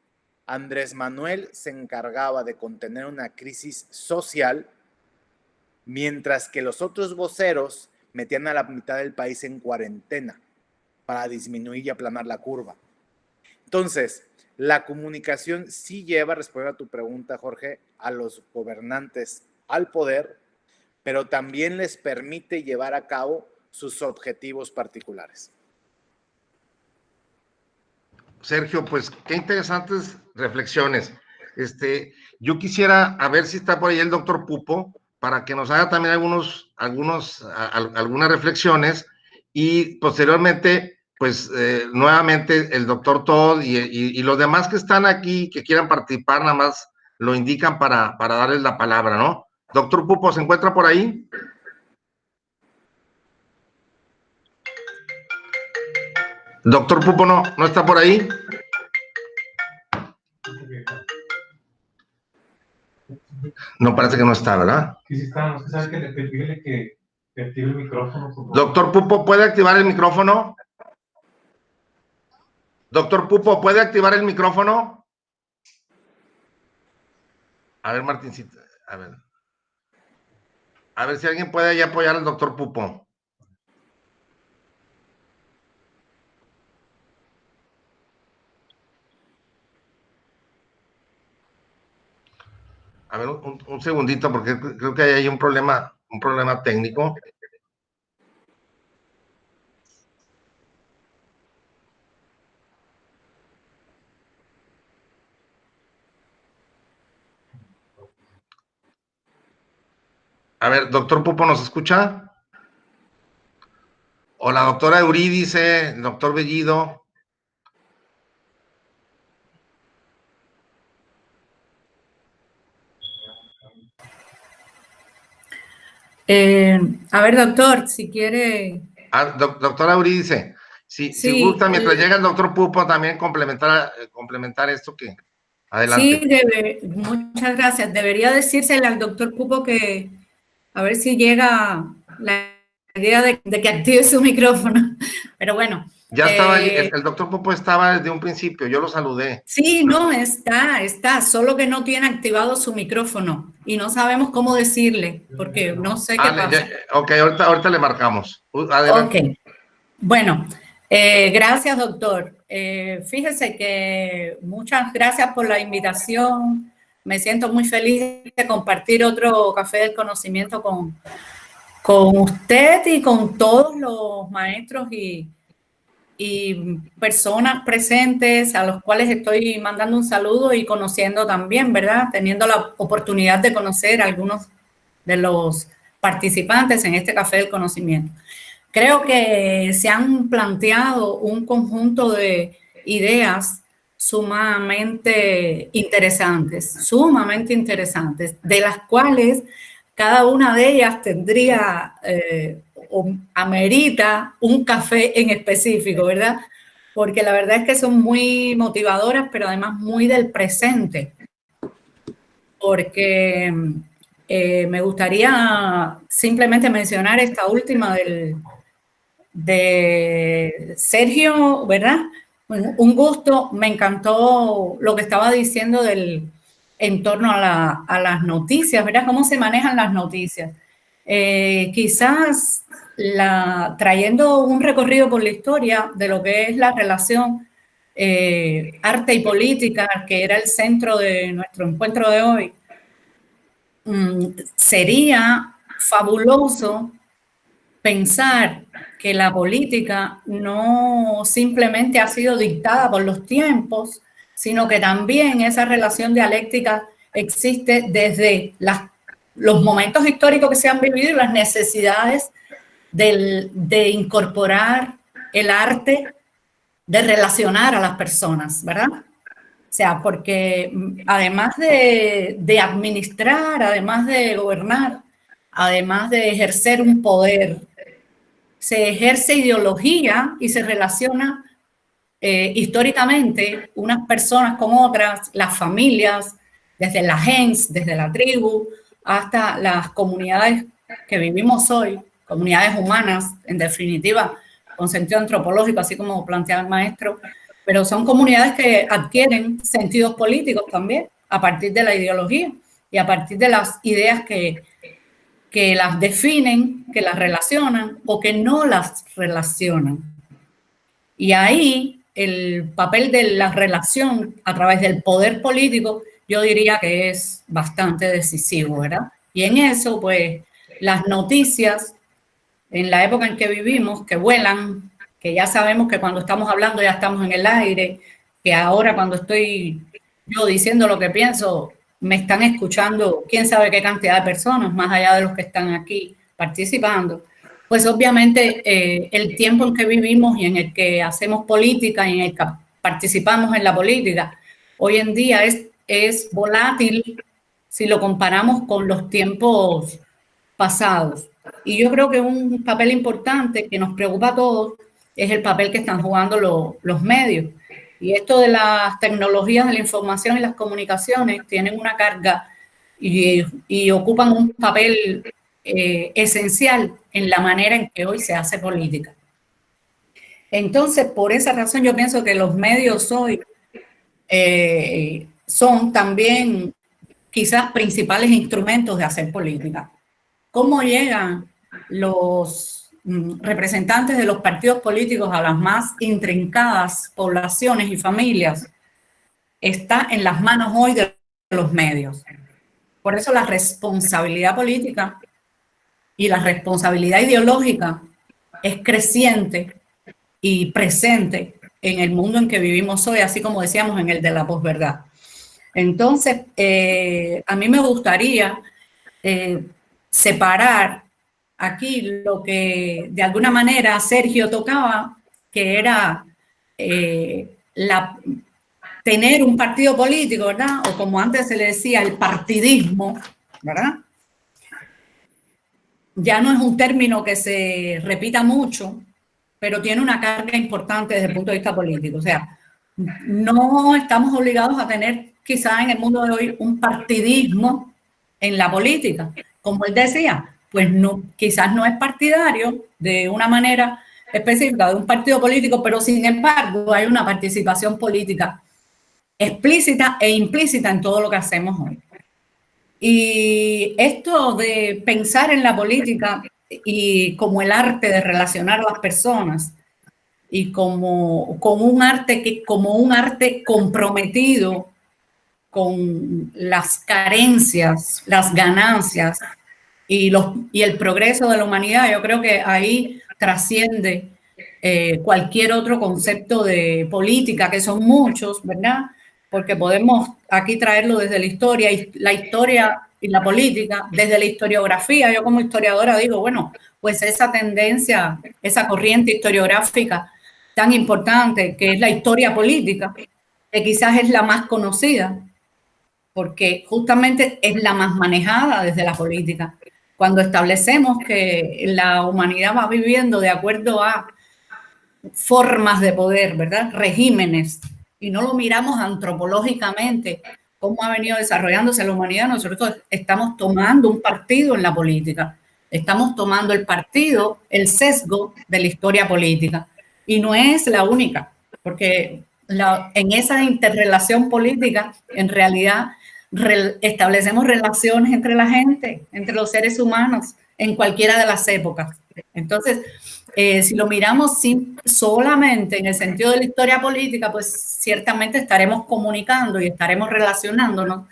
Andrés Manuel se encargaba de contener una crisis social, mientras que los otros voceros metían a la mitad del país en cuarentena para disminuir y aplanar la curva. Entonces, la comunicación sí lleva, respondiendo a tu pregunta, Jorge, a los gobernantes al poder, pero también les permite llevar a cabo sus objetivos particulares. Sergio, pues qué interesantes reflexiones. Yo quisiera a ver si está por ahí el doctor Pupo para que nos haga también algunas reflexiones y posteriormente, pues nuevamente el doctor Todd y los demás que están aquí, que quieran participar, nada más lo indican para darles la palabra, ¿no? Doctor Pupo, ¿se encuentra por ahí? Doctor Pupo, no está por ahí. No, parece que no está, ¿verdad? Sí, está, no sé, sabe que le pide que active el micrófono. Doctor Pupo, ¿puede activar el micrófono? Doctor Pupo, ¿puede activar el micrófono? A ver, Martincito, a ver si alguien puede ahí apoyar al doctor Pupo. A ver, un segundito, porque creo que hay un problema técnico. A ver, doctor Pupo, ¿nos escucha? O la doctora Eurídice, el doctor Bellido. A ver, doctor, si quiere... Doctora Eurídice, si gusta, mientras llega el doctor Pupo, también complementar esto que... Adelante. Sí, muchas gracias. Debería decírsele al doctor Pupo que a ver si llega la idea de que active su micrófono. Pero bueno. Ya estaba, el doctor Pupo estaba desde un principio, yo lo saludé. Sí, no, está, solo que no tiene activado su micrófono y no sabemos cómo decirle, porque no sé qué pasa. Ok, ahorita le marcamos. Adelante. Ok, bueno, gracias, doctor. Fíjese que muchas gracias por la invitación. Me siento muy feliz de compartir otro Café del Conocimiento con usted y con todos los maestros y personas presentes a los cuales estoy mandando un saludo y conociendo también, ¿verdad? Teniendo la oportunidad de conocer a algunos de los participantes en este Café del Conocimiento. Creo que se han planteado un conjunto de ideas sumamente interesantes, de las cuales cada una de ellas tendría o amerita un café en específico, ¿verdad? Porque la verdad es que son muy motivadoras, pero además muy del presente. Porque me gustaría simplemente mencionar esta última de Sergio, ¿verdad? Bueno, un gusto, me encantó lo que estaba diciendo en torno a las noticias, ¿verdad? ¿Cómo se manejan las noticias? Quizás trayendo un recorrido por la historia de lo que es la relación arte y política, que era el centro de nuestro encuentro de hoy, sería fabuloso pensar que la política no simplemente ha sido dictada por los tiempos, sino que también esa relación dialéctica existe desde los momentos históricos que se han vivido y las necesidades de incorporar el arte, de relacionar a las personas, ¿verdad? O sea, porque además de administrar, además de gobernar, además de ejercer un poder, se ejerce ideología y se relaciona históricamente unas personas con otras, las familias, desde la gens, desde la tribu, hasta las comunidades que vivimos hoy, comunidades humanas, en definitiva, con sentido antropológico, así como plantea el maestro, pero son comunidades que adquieren sentidos políticos también a partir de la ideología y a partir de las ideas que las definen, que las relacionan o que no las relacionan. Y ahí el papel de la relación a través del poder político, yo diría que es bastante decisivo, ¿verdad? Y en eso, pues, las noticias, en la época en que vivimos, que vuelan, que ya sabemos que cuando estamos hablando ya estamos en el aire, que ahora cuando estoy yo diciendo lo que pienso, me están escuchando quién sabe qué cantidad de personas, más allá de los que están aquí participando, pues obviamente el tiempo en que vivimos y en el que hacemos política y en el que participamos en la política, hoy en día es volátil si lo comparamos con los tiempos pasados. Y yo creo que un papel importante que nos preocupa a todos es el papel que están jugando los medios. Y esto de las tecnologías de la información y las comunicaciones tienen una carga y ocupan un papel esencial en la manera en que hoy se hace política. Entonces, por esa razón yo pienso que los medios hoy son también quizás principales instrumentos de hacer política. ¿Cómo llegan los representantes de los partidos políticos a las más intrincadas poblaciones y familias? Está en las manos hoy de los medios. Por eso la responsabilidad política y la responsabilidad ideológica es creciente y presente en el mundo en que vivimos hoy, así como decíamos en el de la posverdad. Entonces, a mí me gustaría separar aquí lo que de alguna manera Sergio tocaba, que era tener un partido político, ¿verdad? O como antes se le decía, el partidismo, ¿verdad? Ya no es un término que se repita mucho, pero tiene una carga importante desde el punto de vista político. O sea, no estamos obligados a tener quizá en el mundo de hoy un partidismo en la política. Como él decía, pues no, quizás no es partidario de una manera específica de un partido político, pero sin embargo hay una participación política explícita e implícita en todo lo que hacemos hoy. Y esto de pensar en la política y como el arte de relacionar a las personas y como un arte comprometido con las carencias, las ganancias y el progreso de la humanidad, yo creo que ahí trasciende cualquier otro concepto de política, que son muchos, ¿verdad? Porque podemos aquí traerlo desde la historia y la política, desde la historiografía. Yo como historiadora digo, bueno, pues esa tendencia, esa corriente historiográfica tan importante que es la historia política, que quizás es la más conocida, porque justamente es la más manejada desde la política. Cuando establecemos que la humanidad va viviendo de acuerdo a formas de poder, ¿verdad? Regímenes, y no lo miramos antropológicamente, cómo ha venido desarrollándose la humanidad, nosotros estamos tomando un partido en la política, estamos tomando el partido, el sesgo de la historia política, y no es la única, porque en esa interrelación política, en realidad, establecemos relaciones entre la gente, entre los seres humanos, en cualquiera de las épocas. Entonces, si lo miramos solamente en el sentido de la historia política, pues ciertamente estaremos comunicando y estaremos relacionándonos,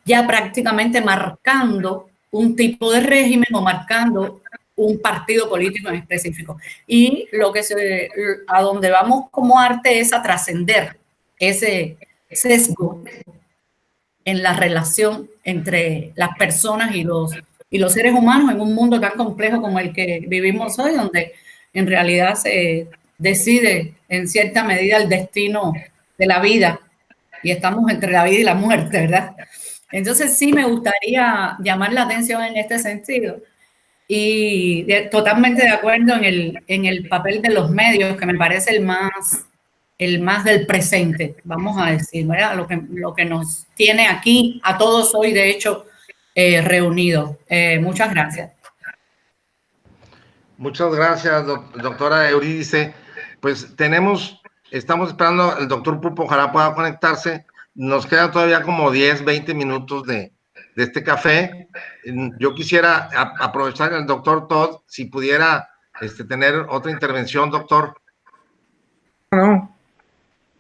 ya prácticamente marcando un tipo de régimen o marcando un partido político en específico. Y a donde vamos como arte es a trascender ese sesgo en la relación entre las personas y los seres humanos en un mundo tan complejo como el que vivimos hoy, donde en realidad se decide en cierta medida el destino de la vida y estamos entre la vida y la muerte, ¿verdad? Entonces sí me gustaría llamar la atención en este sentido y totalmente de acuerdo en el papel de los medios, que me parece el más del presente, vamos a decir, ¿verdad? Lo que nos tiene aquí a todos hoy, de hecho, reunidos. Muchas gracias. Muchas gracias, doctora Eurídice. Pues estamos esperando al doctor Pupo, ojalá pueda conectarse. Nos quedan todavía como 10, 20 minutos de este café. Yo quisiera aprovechar el doctor Todd, si pudiera tener otra intervención, doctor. No.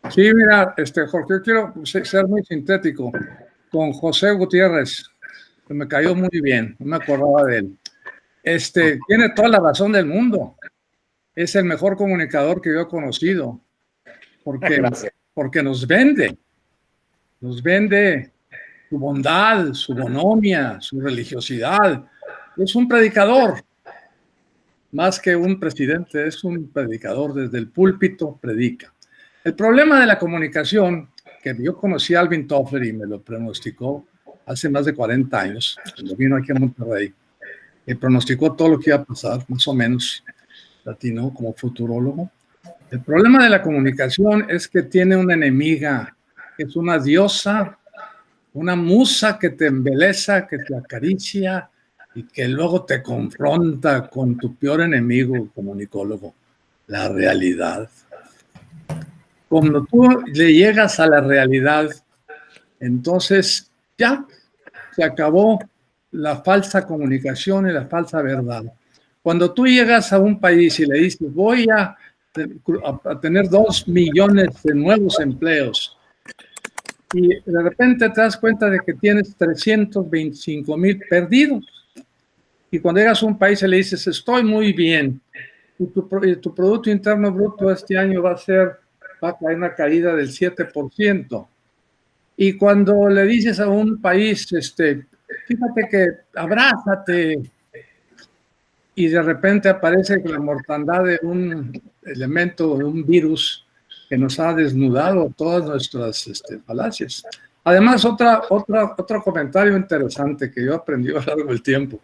Sí, mira, Jorge, yo quiero ser muy sintético con José Gutiérrez, que me cayó muy bien, no me acordaba de él. Tiene toda la razón del mundo. Es el mejor comunicador que yo he conocido, porque nos vende su bondad, su bonomia, su religiosidad. Es un predicador, más que un presidente, es un predicador. Desde el púlpito predica. El problema de la comunicación, que yo conocí a Alvin Toffler y me lo pronosticó hace más de 40 años, cuando vino aquí a Monterrey, y pronosticó todo lo que iba a pasar, más o menos, latino como futurólogo. El problema de la comunicación es que tiene una enemiga, que es una diosa, una musa que te embeleza, que te acaricia y que luego te confronta con tu peor enemigo, comunicólogo, la realidad. Cuando tú le llegas a la realidad, entonces ya se acabó la falsa comunicación y la falsa verdad. Cuando tú llegas a un país y le dices, voy a tener 2 millones de nuevos empleos, y de repente te das cuenta de que tienes 325,000 perdidos. Y cuando llegas a un país y le dices, estoy muy bien, y tu Producto Interno Bruto este año va a caer una caída del 7%. Y cuando le dices a un país, fíjate que abrázate, y de repente aparece la mortandad de un elemento, de un virus que nos ha desnudado todas nuestras falacias. Además, otro comentario interesante que yo aprendí a lo largo del tiempo.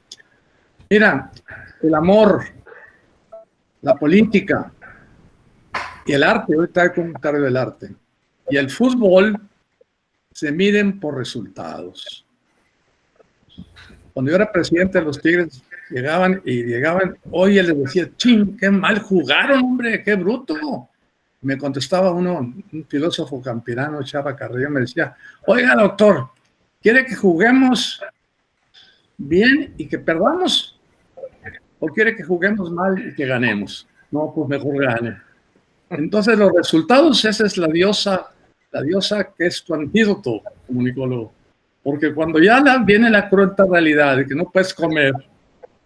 Mira, el amor, la política y el arte, ahorita hay comentario del arte, y el fútbol se miden por resultados. Cuando yo era presidente de los Tigres, llegaban, oye, les decía, ching, qué mal jugaron, hombre, qué bruto. Me contestaba un filósofo campirano, Chava Carrillo, me decía, oiga, doctor, ¿quiere que juguemos bien y que perdamos? ¿O quiere que juguemos mal y que ganemos? No, pues mejor gane. Entonces, los resultados, esa es la diosa que es tu antídoto, comunicólogo. Porque cuando ya viene la cruenta realidad de que no puedes comer,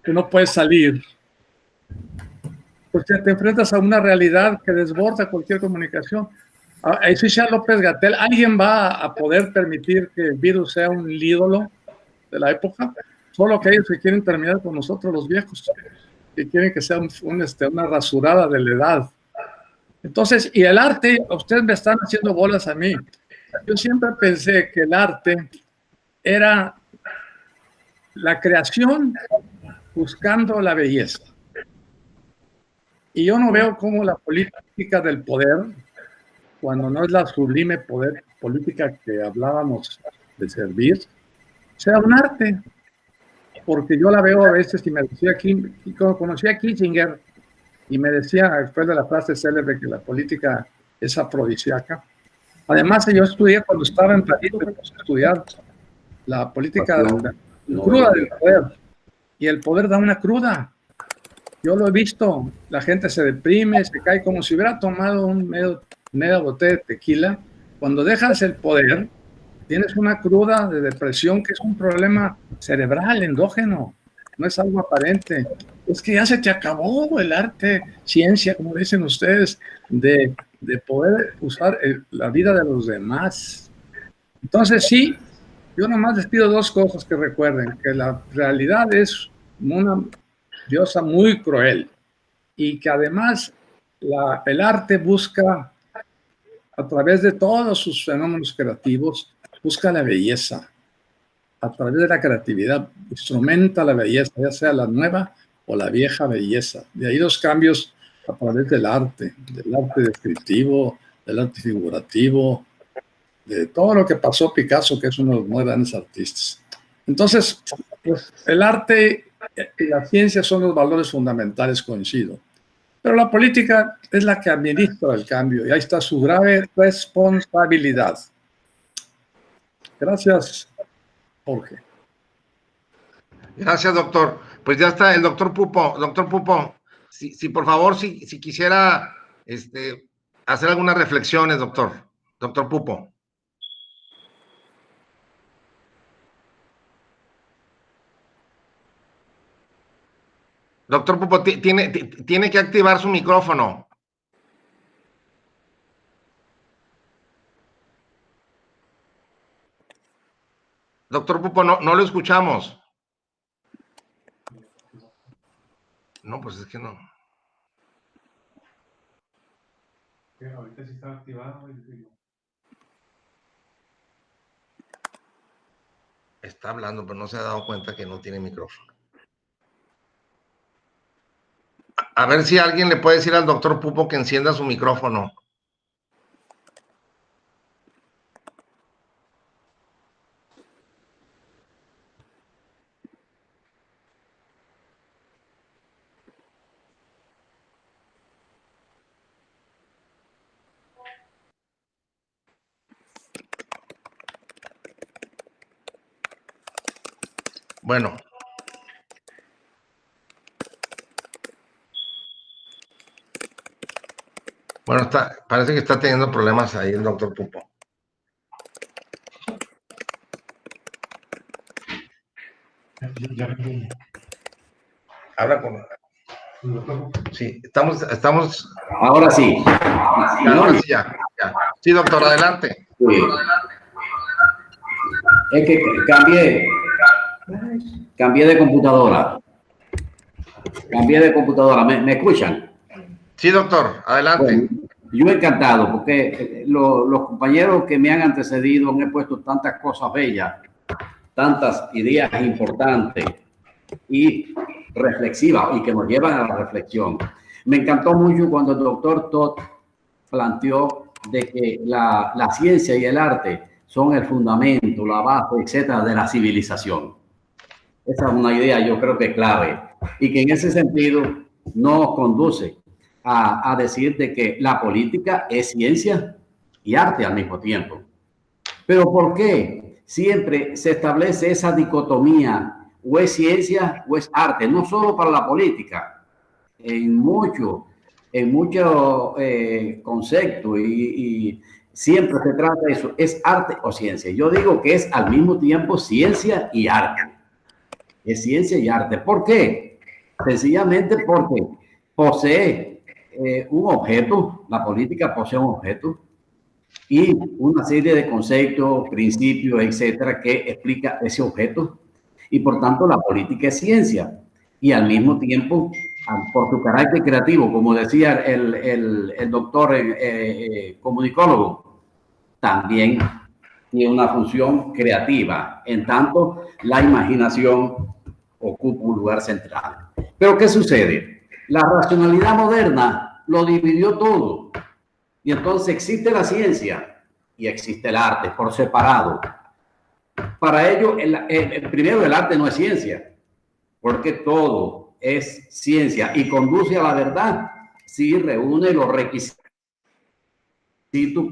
que no puedes salir, pues te enfrentas a una realidad que desborda cualquier comunicación. Eso decía López-Gatell, ¿alguien va a poder permitir que el virus sea un ídolo de la época? Solo aquellos que quieren terminar con nosotros los viejos, que quieren que sea una rasurada de la edad. Entonces, y el arte, ustedes me están haciendo bolas a mí. Yo siempre pensé que el arte era la creación buscando la belleza. Y yo no veo cómo la política del poder, cuando no es la sublime política que hablábamos de servir, sea un arte. Porque yo la veo a veces y me decía aquí, conocí a Kissinger y me decía, después de la frase célebre, que la política es afrodisíaca. Además, yo estudié cuando estaba en París, me puse a estudiar la política cruda del poder. Y el poder da una cruda. Yo lo he visto, la gente se deprime, se cae como si hubiera tomado media botella de tequila. Cuando dejas el poder, tienes una cruda de depresión que es un problema cerebral, endógeno, no es algo aparente. Es que ya se te acabó el arte, ciencia, como dicen ustedes, de poder usar la vida de los demás. Entonces, sí, yo nomás les pido 2 cosas que recuerden, que la realidad es una diosa muy cruel y que además el arte busca, a través de todos sus fenómenos creativos, busca la belleza. A través de la creatividad, instrumenta la belleza, ya sea la nueva o la vieja belleza. De ahí los cambios a través del arte descriptivo, del arte figurativo, de todo lo que pasó Picasso, que es uno de los más grandes artistas. Entonces, pues, el arte y la ciencia son los valores fundamentales, coincido. Pero la política es la que administra el cambio y ahí está su grave responsabilidad. Gracias, Jorge. Gracias, doctor. Pues ya está el doctor Pupo. Doctor Pupo, si por favor, si quisiera hacer algunas reflexiones, doctor. Doctor Pupo. Doctor Pupo, tiene que activar su micrófono. Doctor Pupo, no lo escuchamos. No, pues es que no. Ahorita sí está activado. Está hablando, pero no se ha dado cuenta que no tiene micrófono. A ver si alguien le puede decir al doctor Pupo que encienda su micrófono. Bueno. Bueno, parece que está teniendo problemas ahí el doctor Pupo. Habla con... Sí, estamos... Ahora sí. Ahora sí, ya. Sí, doctor, adelante. Sí. Es que cambié de computadora. ¿Me escuchan? Sí, doctor, adelante. Bueno, yo encantado, porque los compañeros que me han antecedido han puesto tantas cosas bellas, tantas ideas importantes y reflexivas y que nos llevan a la reflexión. Me encantó mucho cuando el doctor Todd planteó de que la ciencia y el arte son el fundamento, la base, etcétera, de la civilización. Esa es una idea, yo creo que clave, y que en ese sentido nos conduce a decir de que la política es ciencia y arte al mismo tiempo. Pero ¿por qué siempre se establece esa dicotomía? O es ciencia o es arte, no solo para la política, en muchos conceptos y siempre se trata de eso, es arte o ciencia. Yo digo que es al mismo tiempo ciencia y arte. Es ciencia y arte. ¿Por qué? Sencillamente porque posee un objeto, la política posee un objeto y una serie de conceptos, principios, etcétera, que explica ese objeto. Y por tanto la política es ciencia y al mismo tiempo, por su carácter creativo, como decía el doctor comunicólogo, también tiene una función creativa, en tanto la imaginación ocupa un lugar central. Pero ¿qué sucede? La racionalidad moderna lo dividió todo y entonces existe la ciencia y existe el arte por separado. Para ello, primero el arte no es ciencia, porque todo es ciencia y conduce a la verdad si reúne los requisitos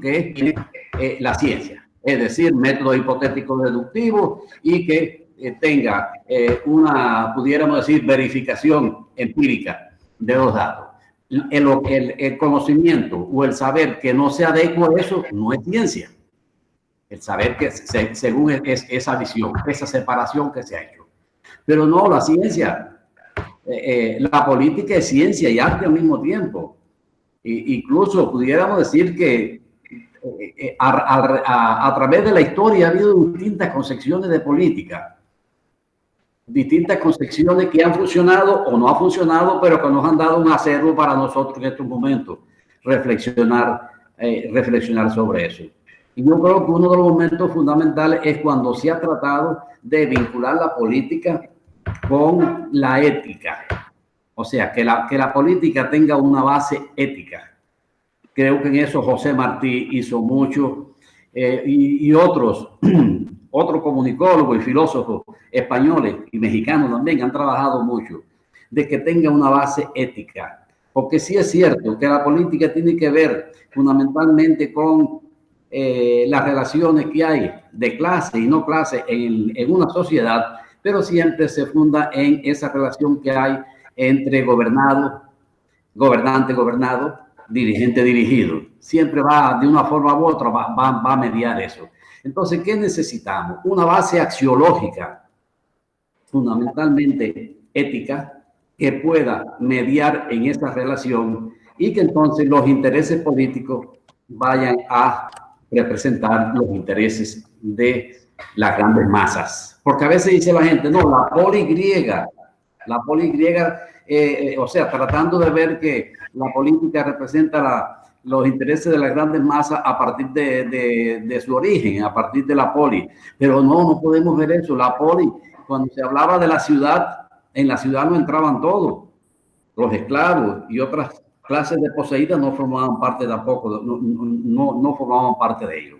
que tiene la ciencia, es decir, método hipotético deductivo y que tenga pudiéramos decir, verificación empírica de los datos. El conocimiento o el saber que no se adecua a eso no es ciencia. El saber que según es esa visión, esa separación que se ha hecho. Pero no, la ciencia, la política es ciencia y arte al mismo tiempo. Incluso pudiéramos decir que a través de la historia ha habido distintas concepciones de política, distintas concepciones que han funcionado o no han funcionado, pero que nos han dado un acervo para nosotros en estos momentos reflexionar sobre eso. Y yo creo que uno de los momentos fundamentales es cuando se ha tratado de vincular la política con la ética. O sea, que la política tenga una base ética. Creo que en eso José Martí hizo mucho y otros comunicólogos y filósofos españoles y mexicanos también han trabajado mucho de que tenga una base ética. Porque sí es cierto que la política tiene que ver fundamentalmente con las relaciones que hay de clase y no clase en una sociedad, pero siempre se funda en esa relación que hay entre gobernante, gobernado, dirigente, dirigido. Siempre va de una forma u otra, va a mediar eso. Entonces, ¿qué necesitamos? Una base axiológica, fundamentalmente ética, que pueda mediar en esa relación y que entonces los intereses políticos vayan a representar los intereses de las grandes masas. Porque a veces dice la gente, no, la poli griega, o sea, tratando de ver que la política representa los intereses de las grandes masas a partir de su origen, a partir de la poli. Pero no podemos ver eso. La poli, cuando se hablaba de la ciudad, en la ciudad no entraban todos. Los esclavos y otras clases de poseídas no formaban parte tampoco, no formaban parte de ello.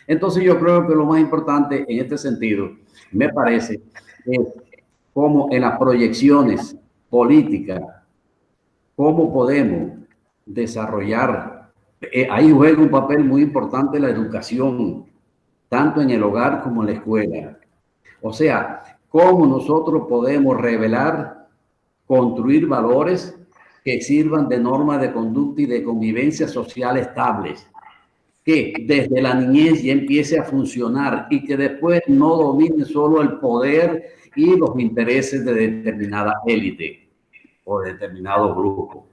Entonces yo creo que lo más importante en este sentido, me parece, es cómo en las proyecciones políticas, cómo podemos desarrollar, ahí juega un papel muy importante la educación, tanto en el hogar como en la escuela. O sea, cómo nosotros podemos revelar, construir valores que sirvan de norma de conducta y de convivencia social estables, que desde la niñez ya empiece a funcionar y que después no domine solo el poder y los intereses de determinada élite o de determinado grupo.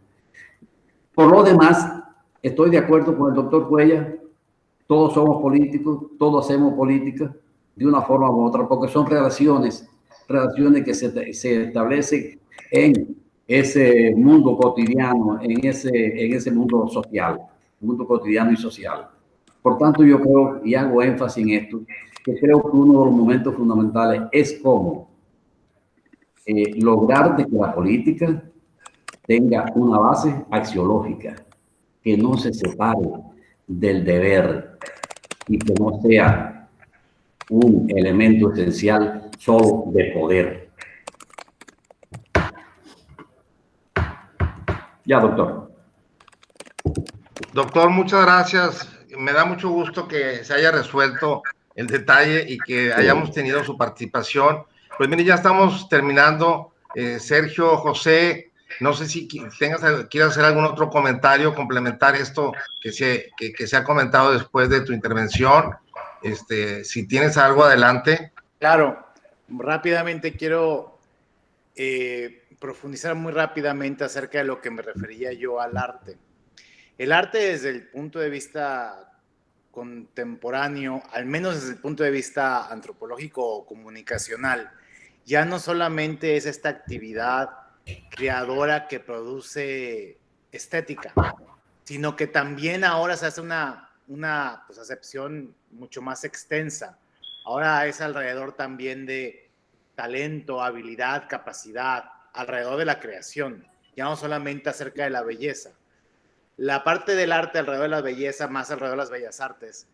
Por lo demás, estoy de acuerdo con el doctor Cuellar. Todos somos políticos, todos hacemos política de una forma u otra, porque son relaciones que se establecen en ese mundo cotidiano, en ese mundo social, mundo cotidiano y social. Por tanto, yo creo, y hago énfasis en esto, que creo que uno de los momentos fundamentales es cómo lograr de que la política tenga una base axiológica, que no se separe del deber y que no sea un elemento esencial solo de poder. Ya, doctor. Doctor, muchas gracias. Me da mucho gusto que se haya resuelto el detalle y que hayamos tenido su participación. Pues mire, ya estamos terminando. Sergio, José, no sé si quieres hacer algún otro comentario, complementar esto que se ha comentado después de tu intervención. Si tienes algo, adelante. Claro, rápidamente quiero profundizar muy rápidamente acerca de lo que me refería yo al arte. El arte desde el punto de vista contemporáneo, al menos desde el punto de vista antropológico o comunicacional, ya no solamente es esta actividad creadora que produce estética, sino que también ahora se hace una pues, acepción mucho más extensa. Ahora es alrededor también de talento, habilidad, capacidad, alrededor de la creación, ya no solamente acerca de la belleza. La parte del arte alrededor de la belleza, más alrededor de las bellas artes,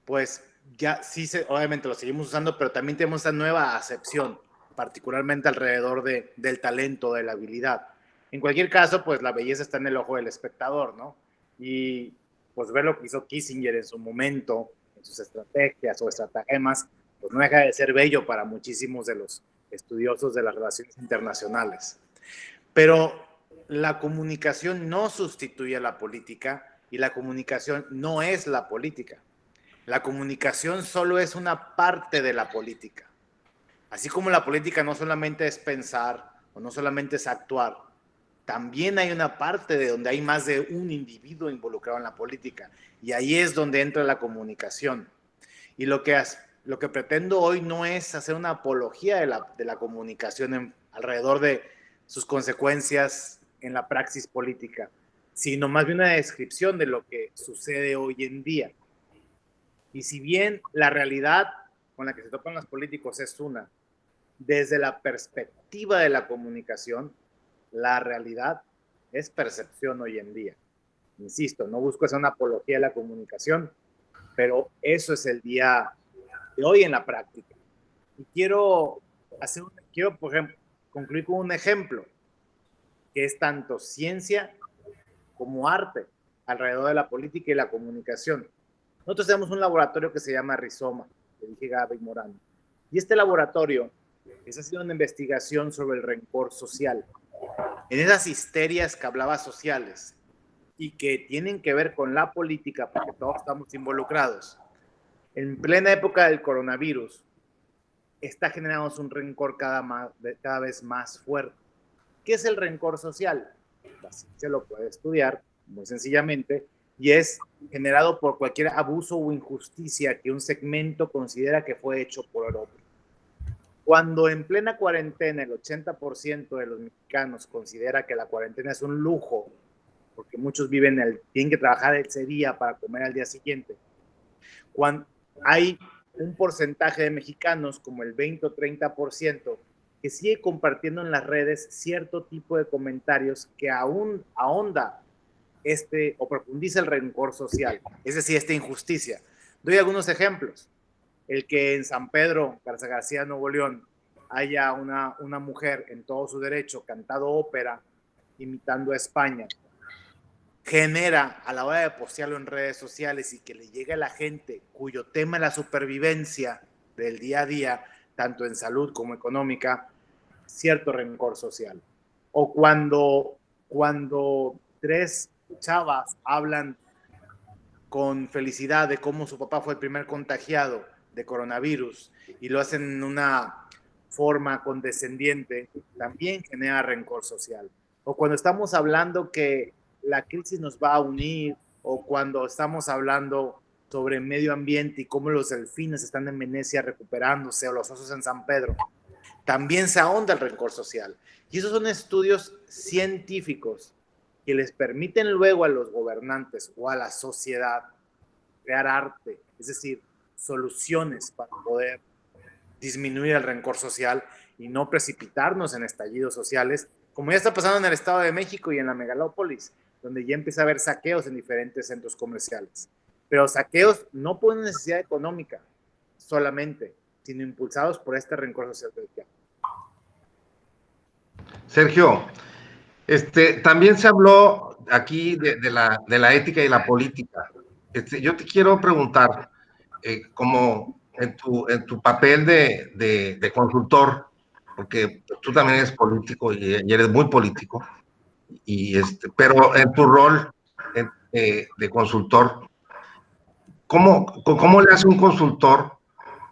pues ya sí, obviamente lo seguimos usando, pero también tenemos esta nueva acepción, particularmente alrededor del talento, de la habilidad. En cualquier caso, pues la belleza está en el ojo del espectador, ¿no? Y pues ver lo que hizo Kissinger en su momento, en sus estrategias o estratagemas, pues no deja de ser bello para muchísimos de los estudiosos de las relaciones internacionales. Pero la comunicación no sustituye a la política y la comunicación no es la política. La comunicación solo es una parte de la política. Así como la política no solamente es pensar o no solamente es actuar, también hay una parte de donde hay más de un individuo involucrado en la política. Y ahí es donde entra la comunicación. Y lo que pretendo hoy no es hacer una apología de la comunicación alrededor de sus consecuencias en la praxis política, sino más bien una descripción de lo que sucede hoy en día. Y si bien la realidad con la que se topan los políticos es una, desde la perspectiva de la comunicación, la realidad es percepción hoy en día. Insisto, no busco hacer una apología de la comunicación, pero eso es el día de hoy en la práctica. Y quiero, por ejemplo, concluir con un ejemplo, que es tanto ciencia como arte alrededor de la política y la comunicación. Nosotros tenemos un laboratorio que se llama Rizoma, que dije Gaby Morán. Y este laboratorio está haciendo una investigación sobre el rencor social. En esas histerias que hablaba sociales y que tienen que ver con la política, porque todos estamos involucrados, en plena época del coronavirus, está generando un rencor cada vez más fuerte. ¿Qué es el rencor social? La ciencia lo puede estudiar muy sencillamente y es generado por cualquier abuso o injusticia que un segmento considera que fue hecho por el otro. Cuando en plena cuarentena el 80% de los mexicanos considera que la cuarentena es un lujo, porque muchos tienen que trabajar ese día para comer al día siguiente, cuando hay un porcentaje de mexicanos, como el 20 o 30%, que sigue compartiendo en las redes cierto tipo de comentarios que aún ahonda o profundiza el rencor social, es decir, esta injusticia. Doy algunos ejemplos. El que en San Pedro, Garza García, Nuevo León, haya una mujer en todo su derecho cantado ópera imitando a España, genera a la hora de postearlo en redes sociales y que le llegue a la gente cuyo tema es la supervivencia del día a día, tanto en salud como económica, cierto rencor social. O cuando tres chavas hablan con felicidad de cómo su papá fue el primer contagiado de coronavirus y lo hacen en una forma condescendiente, también genera rencor social. O cuando estamos hablando que la crisis nos va a unir, o cuando estamos hablando sobre medio ambiente y cómo los delfines están en Venecia recuperándose, o los osos en San Pedro, también se ahonda el rencor social. Y esos son estudios científicos que les permiten luego a los gobernantes o a la sociedad crear arte, es decir, soluciones para poder disminuir el rencor social y no precipitarnos en estallidos sociales, como ya está pasando en el Estado de México y en la megalópolis, donde ya empieza a haber saqueos en diferentes centros comerciales. Pero saqueos no por una necesidad económica solamente, sino impulsados por este rencor social del que hablo. Sergio, también se habló aquí de la ética y la política. Yo te quiero preguntar, como en tu papel de consultor, porque tú también eres político y eres muy político, pero en tu rol de consultor, ¿cómo le hace un consultor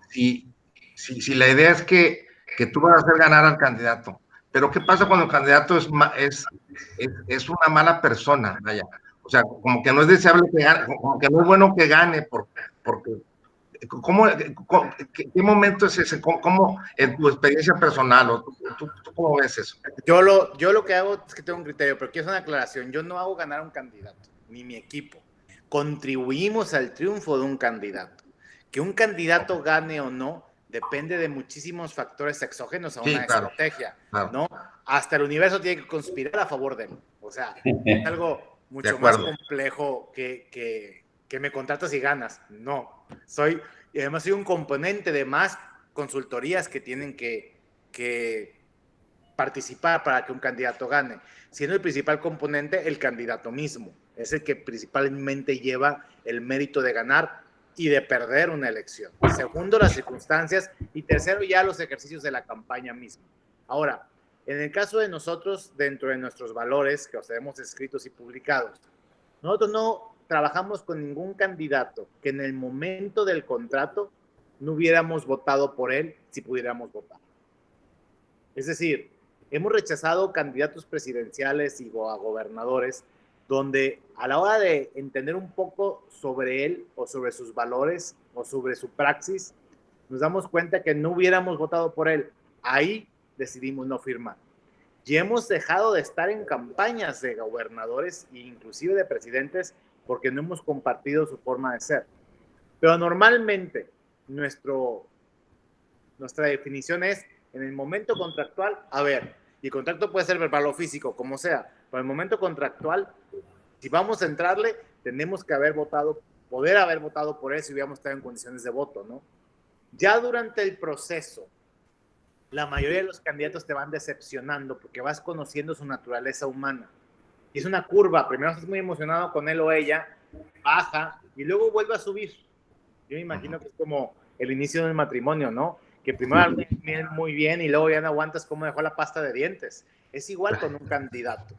si la idea es que tú vas a hacer ganar al candidato? Pero ¿qué pasa cuando el candidato es una mala persona? Vaya, o sea, como que no es deseable que gane, como que no es bueno que gane, porque ¿qué momento es ese? ¿Cómo en tu experiencia personal, o tú cómo ves eso? Yo lo que hago es que tengo un criterio, pero quiero hacer una aclaración. Yo no hago ganar a un candidato, ni mi equipo. Contribuimos al triunfo de un candidato. Que un candidato gane o no depende de muchísimos factores exógenos a una estrategia, claro, ¿no? Hasta el universo tiene que conspirar a favor de él. O sea, es algo mucho más complejo que me contratas y ganas. No, y además soy un componente de más consultorías que tienen que participar para que un candidato gane, siendo el principal componente el candidato mismo. Es el que principalmente lleva el mérito de ganar y de perder una elección. Segundo, las circunstancias, y tercero, ya los ejercicios de la campaña misma. Ahora, en el caso de nosotros, dentro de nuestros valores que os tenemos escritos y publicados, nosotros no trabajamos con ningún candidato que en el momento del contrato no hubiéramos votado por él si pudiéramos votar. Es decir, hemos rechazado candidatos presidenciales y a gobernadores donde a la hora de entender un poco sobre él o sobre sus valores o sobre su praxis, nos damos cuenta que no hubiéramos votado por él. Ahí decidimos no firmar. Y hemos dejado de estar en campañas de gobernadores e inclusive de presidentes porque no hemos compartido su forma de ser. Pero normalmente nuestra definición es, en el momento contractual, y el contrato puede ser verbal o físico, como sea, pero en el momento contractual, si vamos a entrarle, tenemos que poder haber votado por él si hubiéramos estado en condiciones de voto, ¿no? Ya durante el proceso, la mayoría de los candidatos te van decepcionando porque vas conociendo su naturaleza humana. Y es una curva, primero estás muy emocionado con él o ella, baja y luego vuelve a subir. Yo me imagino que es como el inicio del matrimonio, ¿no? Que primero hablan muy bien y luego ya no aguantas cómo dejó la pasta de dientes. Es igual con un candidato.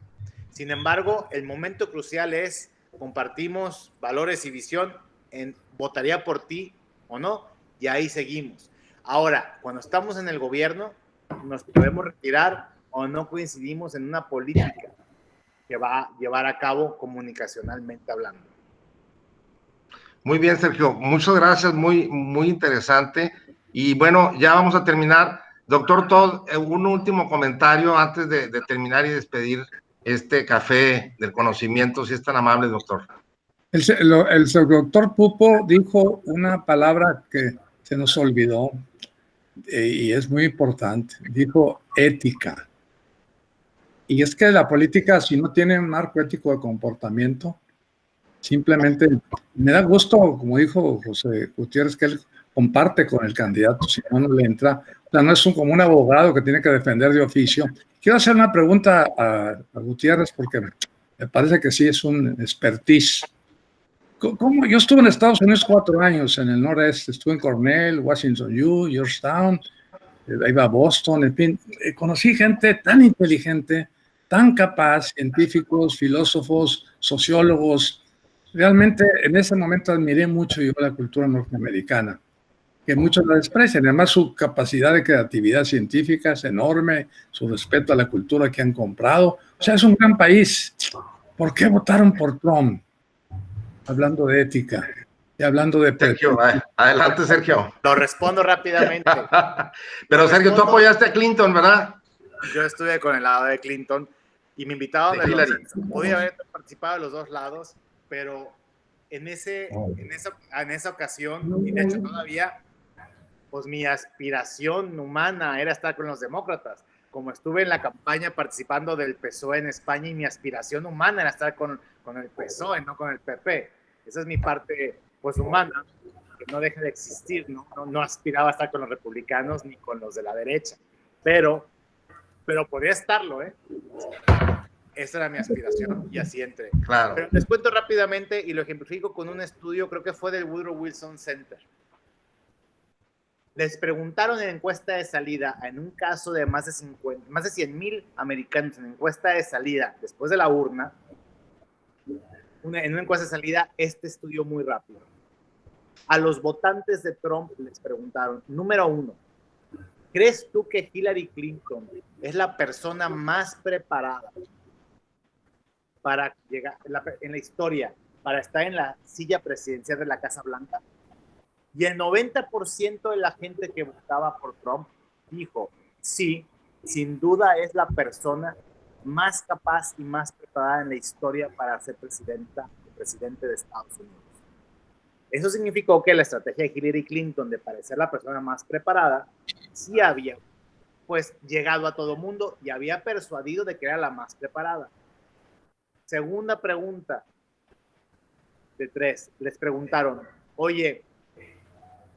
Sin embargo, el momento crucial es, compartimos valores y visión, votaría por ti o no, y ahí seguimos. Ahora, cuando estamos en el gobierno, nos podemos retirar o no coincidimos en una política que va a llevar a cabo comunicacionalmente hablando. Muy bien, Sergio, muchas gracias, muy, muy interesante. Y bueno, ya vamos a terminar. Doctor Todd, un último comentario antes de terminar y despedir este café del conocimiento, si es tan amable, doctor. El doctor Pupo dijo una palabra que se nos olvidó y es muy importante. Dijo ética. Y es que la política, si no tiene un marco ético de comportamiento, simplemente me da gusto, como dijo José Gutiérrez, que él comparte con el candidato, si no, no le entra. O sea, no es como un abogado que tiene que defender de oficio. Quiero hacer una pregunta a Gutiérrez porque me parece que sí es un expertise. ¿Cómo? Yo estuve en Estados Unidos 4 años, en el noreste. Estuve en Cornell, Washington U, Georgetown, iba a Boston, en fin, conocí gente tan inteligente, tan capaz, científicos, filósofos, sociólogos. Realmente en ese momento admiré mucho yo la cultura norteamericana, que muchos la desprecian. Además, su capacidad de creatividad científica es enorme, su respeto a la cultura que han comprado. O sea, es un gran país. ¿Por qué votaron por Trump? Hablando de ética y hablando de... Sergio, adelante, Sergio. Lo respondo rápidamente. Pero Sergio, tú apoyaste a Clinton, ¿verdad? Yo estuve con el lado de Clinton y me invitaban De Hillary. Podía haber participado de los dos lados, pero en esa ocasión, y de hecho todavía, pues mi aspiración humana era estar con los demócratas. Como estuve en la campaña participando del PSOE en España, y mi aspiración humana era estar con el PSOE, no con el PP. Esa es mi parte, pues, humana, que no deja de existir, ¿no? No aspiraba a estar con los republicanos ni con los de la derecha, pero podía estarlo, ¿eh? Esa era mi aspiración y así entré. Claro. Pero les cuento rápidamente y lo ejemplifico con un estudio, creo que fue del Woodrow Wilson Center. Les preguntaron en encuesta de salida, en un caso de más de 100,000 americanos en encuesta de salida, después de la urna, en una encuesta de salida, este estudio muy rápido. A los votantes de Trump les preguntaron, número 1, ¿crees tú que Hillary Clinton es la persona más preparada para llegar en la historia, para estar en la silla presidencial de la Casa Blanca? Y el 90% de la gente que votaba por Trump dijo, sí, sin duda es la persona más capaz y más preparada en la historia para ser presidente de Estados Unidos. Eso significó que la estrategia de Hillary Clinton de parecer la persona más preparada sí había, pues, llegado a todo mundo y había persuadido de que era la más preparada. Segunda pregunta de 3, les preguntaron, oye,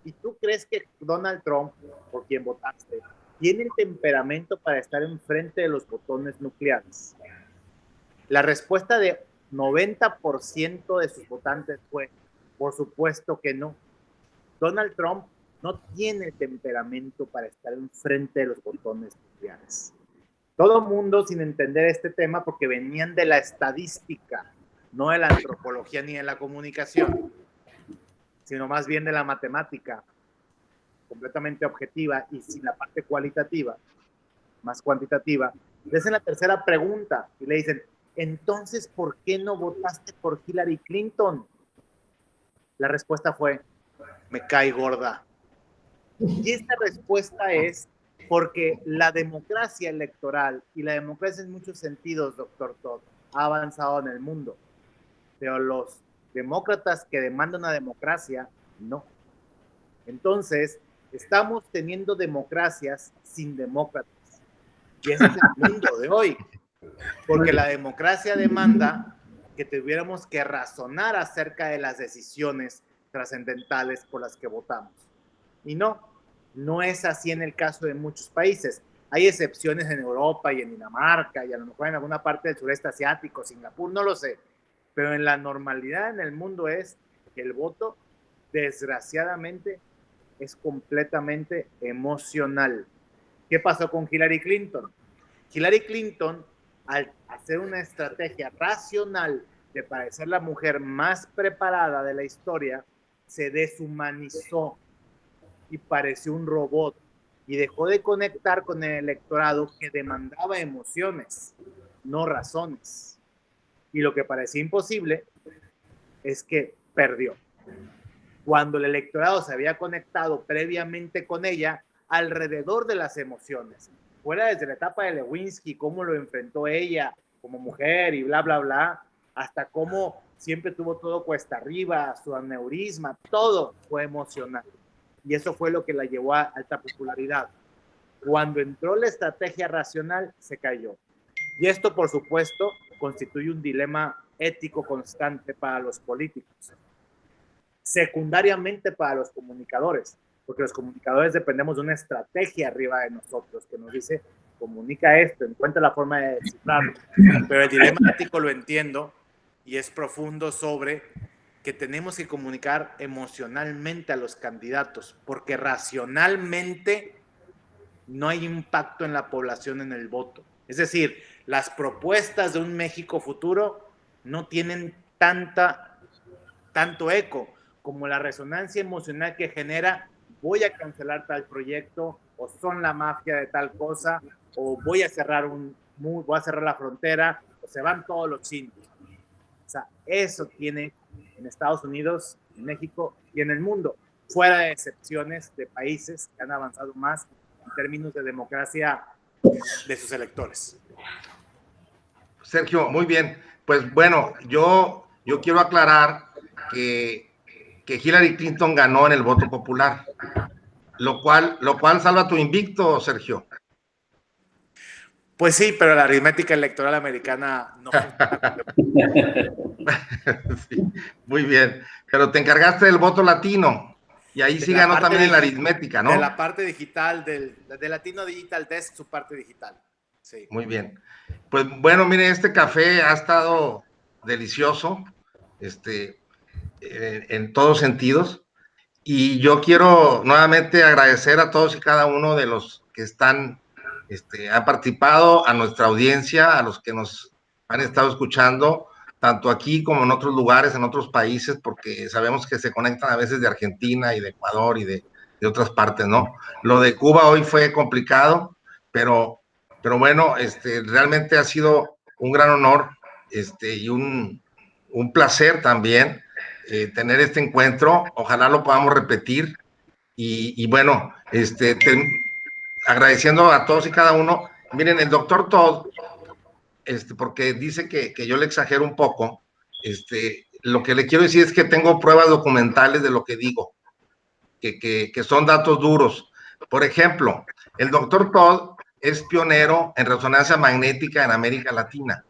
¿y tú crees que Donald Trump, por quien votaste, tiene el temperamento para estar enfrente de los botones nucleares? La respuesta de 90% de sus votantes fue, por supuesto que no. Donald Trump no tiene el temperamento para estar enfrente de los botones nucleares. Todo el mundo sin entender este tema porque venían de la estadística, no de la antropología ni de la comunicación, sino más bien de la matemática, completamente objetiva y sin la parte cualitativa, más cuantitativa. Le hacen la tercera pregunta y le dicen, entonces, ¿por qué no votaste por Hillary Clinton? La respuesta fue, me cae gorda. Y esta respuesta es porque la democracia electoral y la democracia en muchos sentidos, doctor Todd, ha avanzado en el mundo. Pero los demócratas que demandan una democracia, no. Entonces, estamos teniendo democracias sin demócratas. Y ese es el mundo de hoy. Porque la democracia demanda que tuviéramos que razonar acerca de las decisiones trascendentales por las que votamos. Y no es así en el caso de muchos países. Hay excepciones en Europa y en Dinamarca y a lo mejor en alguna parte del sureste asiático, Singapur, no lo sé. Pero en la normalidad en el mundo es que el voto, desgraciadamente, es completamente emocional. ¿Qué pasó con Hillary Clinton? Hillary Clinton, al hacer una estrategia racional de parecer la mujer más preparada de la historia, se deshumanizó y pareció un robot y dejó de conectar con el electorado que demandaba emociones, no razones. Y lo que parecía imposible es que perdió. Cuando el electorado se había conectado previamente con ella alrededor de las emociones, fuera desde la etapa de Lewinsky, cómo lo enfrentó ella como mujer y bla, bla, bla, hasta cómo siempre tuvo todo cuesta arriba, su aneurisma, todo fue emocional. Y eso fue lo que la llevó a alta popularidad. Cuando entró la estrategia racional, se cayó. Y esto, por supuesto, constituye un dilema ético constante para los políticos. Secundariamente para los comunicadores, porque los comunicadores dependemos de una estrategia arriba de nosotros que nos dice, comunica esto, encuentra la forma de descifrarlo. Pero el dilema ético lo entiendo y es profundo sobre que tenemos que comunicar emocionalmente a los candidatos, porque racionalmente no hay impacto en la población en el voto. Es decir, las propuestas de un México futuro no tienen tanto eco como la resonancia emocional que genera voy a cancelar tal proyecto, o son la mafia de tal cosa, o voy a cerrar la frontera, o se van todos los chinos. O sea, eso tiene en Estados Unidos, en México y en el mundo, fuera de excepciones de países que han avanzado más en términos de democracia de sus electores. Sergio, muy bien. Pues bueno, yo quiero aclarar que Hillary Clinton ganó en el voto popular, lo cual salva tu invicto, Sergio. Pues sí, pero la aritmética electoral americana no funciona. Sí, muy bien, pero te encargaste del voto latino y ahí sí ganó también en la aritmética, ¿no? De la parte digital, de Latino Digital Desk, su parte digital. Sí. Muy bien. Pues bueno, mire, este café ha estado delicioso, en todos sentidos. Y yo quiero nuevamente agradecer a todos y cada uno de los que han participado, a nuestra audiencia, a los que nos han estado escuchando, tanto aquí como en otros lugares, en otros países, porque sabemos que se conectan a veces de Argentina y de Ecuador y de otras partes, ¿no? Lo de Cuba hoy fue complicado, pero bueno, realmente ha sido un gran honor, y un placer también tener este encuentro. Ojalá lo podamos repetir y bueno, agradeciendo a todos y cada uno. Miren, el doctor Todd, porque dice que yo le exagero un poco, lo que le quiero decir es que tengo pruebas documentales de lo que digo, que son datos duros. Por ejemplo, el doctor Todd es pionero en resonancia magnética en América Latina.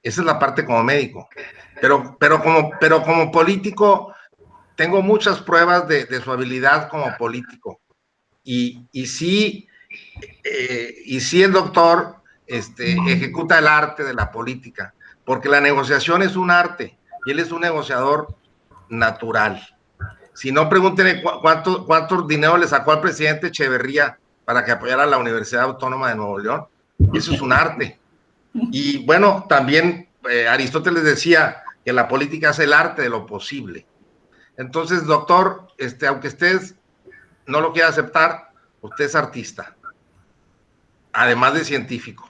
Esa es la parte como médico. Pero como político, tengo muchas pruebas de su habilidad como político. Y sí el doctor ejecuta el arte de la política, porque la negociación es un arte y él es un negociador natural. Si no, pregúntenle cuánto dinero le sacó al presidente Echeverría para que apoyara a la Universidad Autónoma de Nuevo León. Eso es un arte. Y bueno, también Aristóteles decía que la política es el arte de lo posible. Entonces, doctor, aunque usted no lo quiera aceptar, usted es artista, además de científico.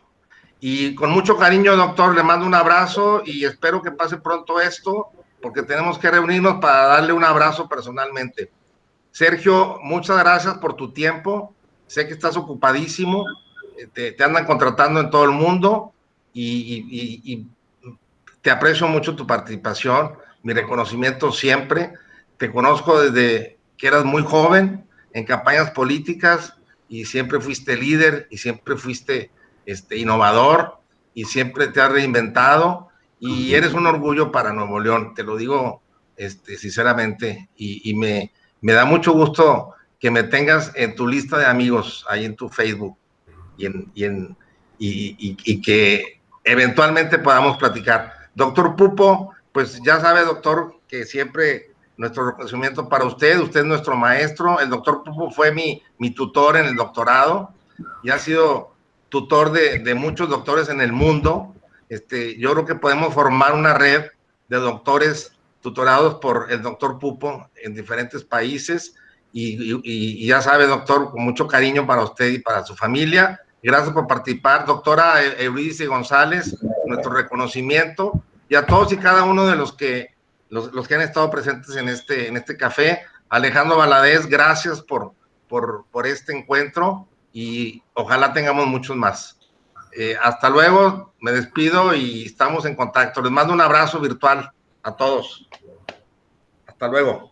Y con mucho cariño, doctor, le mando un abrazo y espero que pase pronto esto, porque tenemos que reunirnos para darle un abrazo personalmente. Sergio, muchas gracias por tu tiempo. Sé que estás ocupadísimo, te andan contratando en todo el mundo y te aprecio mucho tu participación, mi reconocimiento siempre. Te conozco desde que eras muy joven en campañas políticas y siempre fuiste líder y siempre fuiste innovador y siempre te has reinventado y eres un orgullo para Nuevo León, te lo digo sinceramente y me da mucho gusto que me tengas en tu lista de amigos ahí en tu Facebook y que eventualmente podamos platicar. Doctor Pupo, pues ya sabe, doctor, que siempre nuestro reconocimiento para usted es nuestro maestro. El doctor Pupo fue mi tutor en el doctorado y ha sido tutor de muchos doctores en el mundo. Yo creo que podemos formar una red de doctores tutorados por el doctor Pupo en diferentes países y ya sabe, doctor, con mucho cariño para usted y para su familia. Gracias por participar, doctora Eurídice González, nuestro reconocimiento, y a todos y cada uno de los que han estado presentes en este café. Alejandro Valadez, gracias por este encuentro y ojalá tengamos muchos más. Hasta luego, me despido y estamos en contacto. Les mando un abrazo virtual a todos. Hasta luego.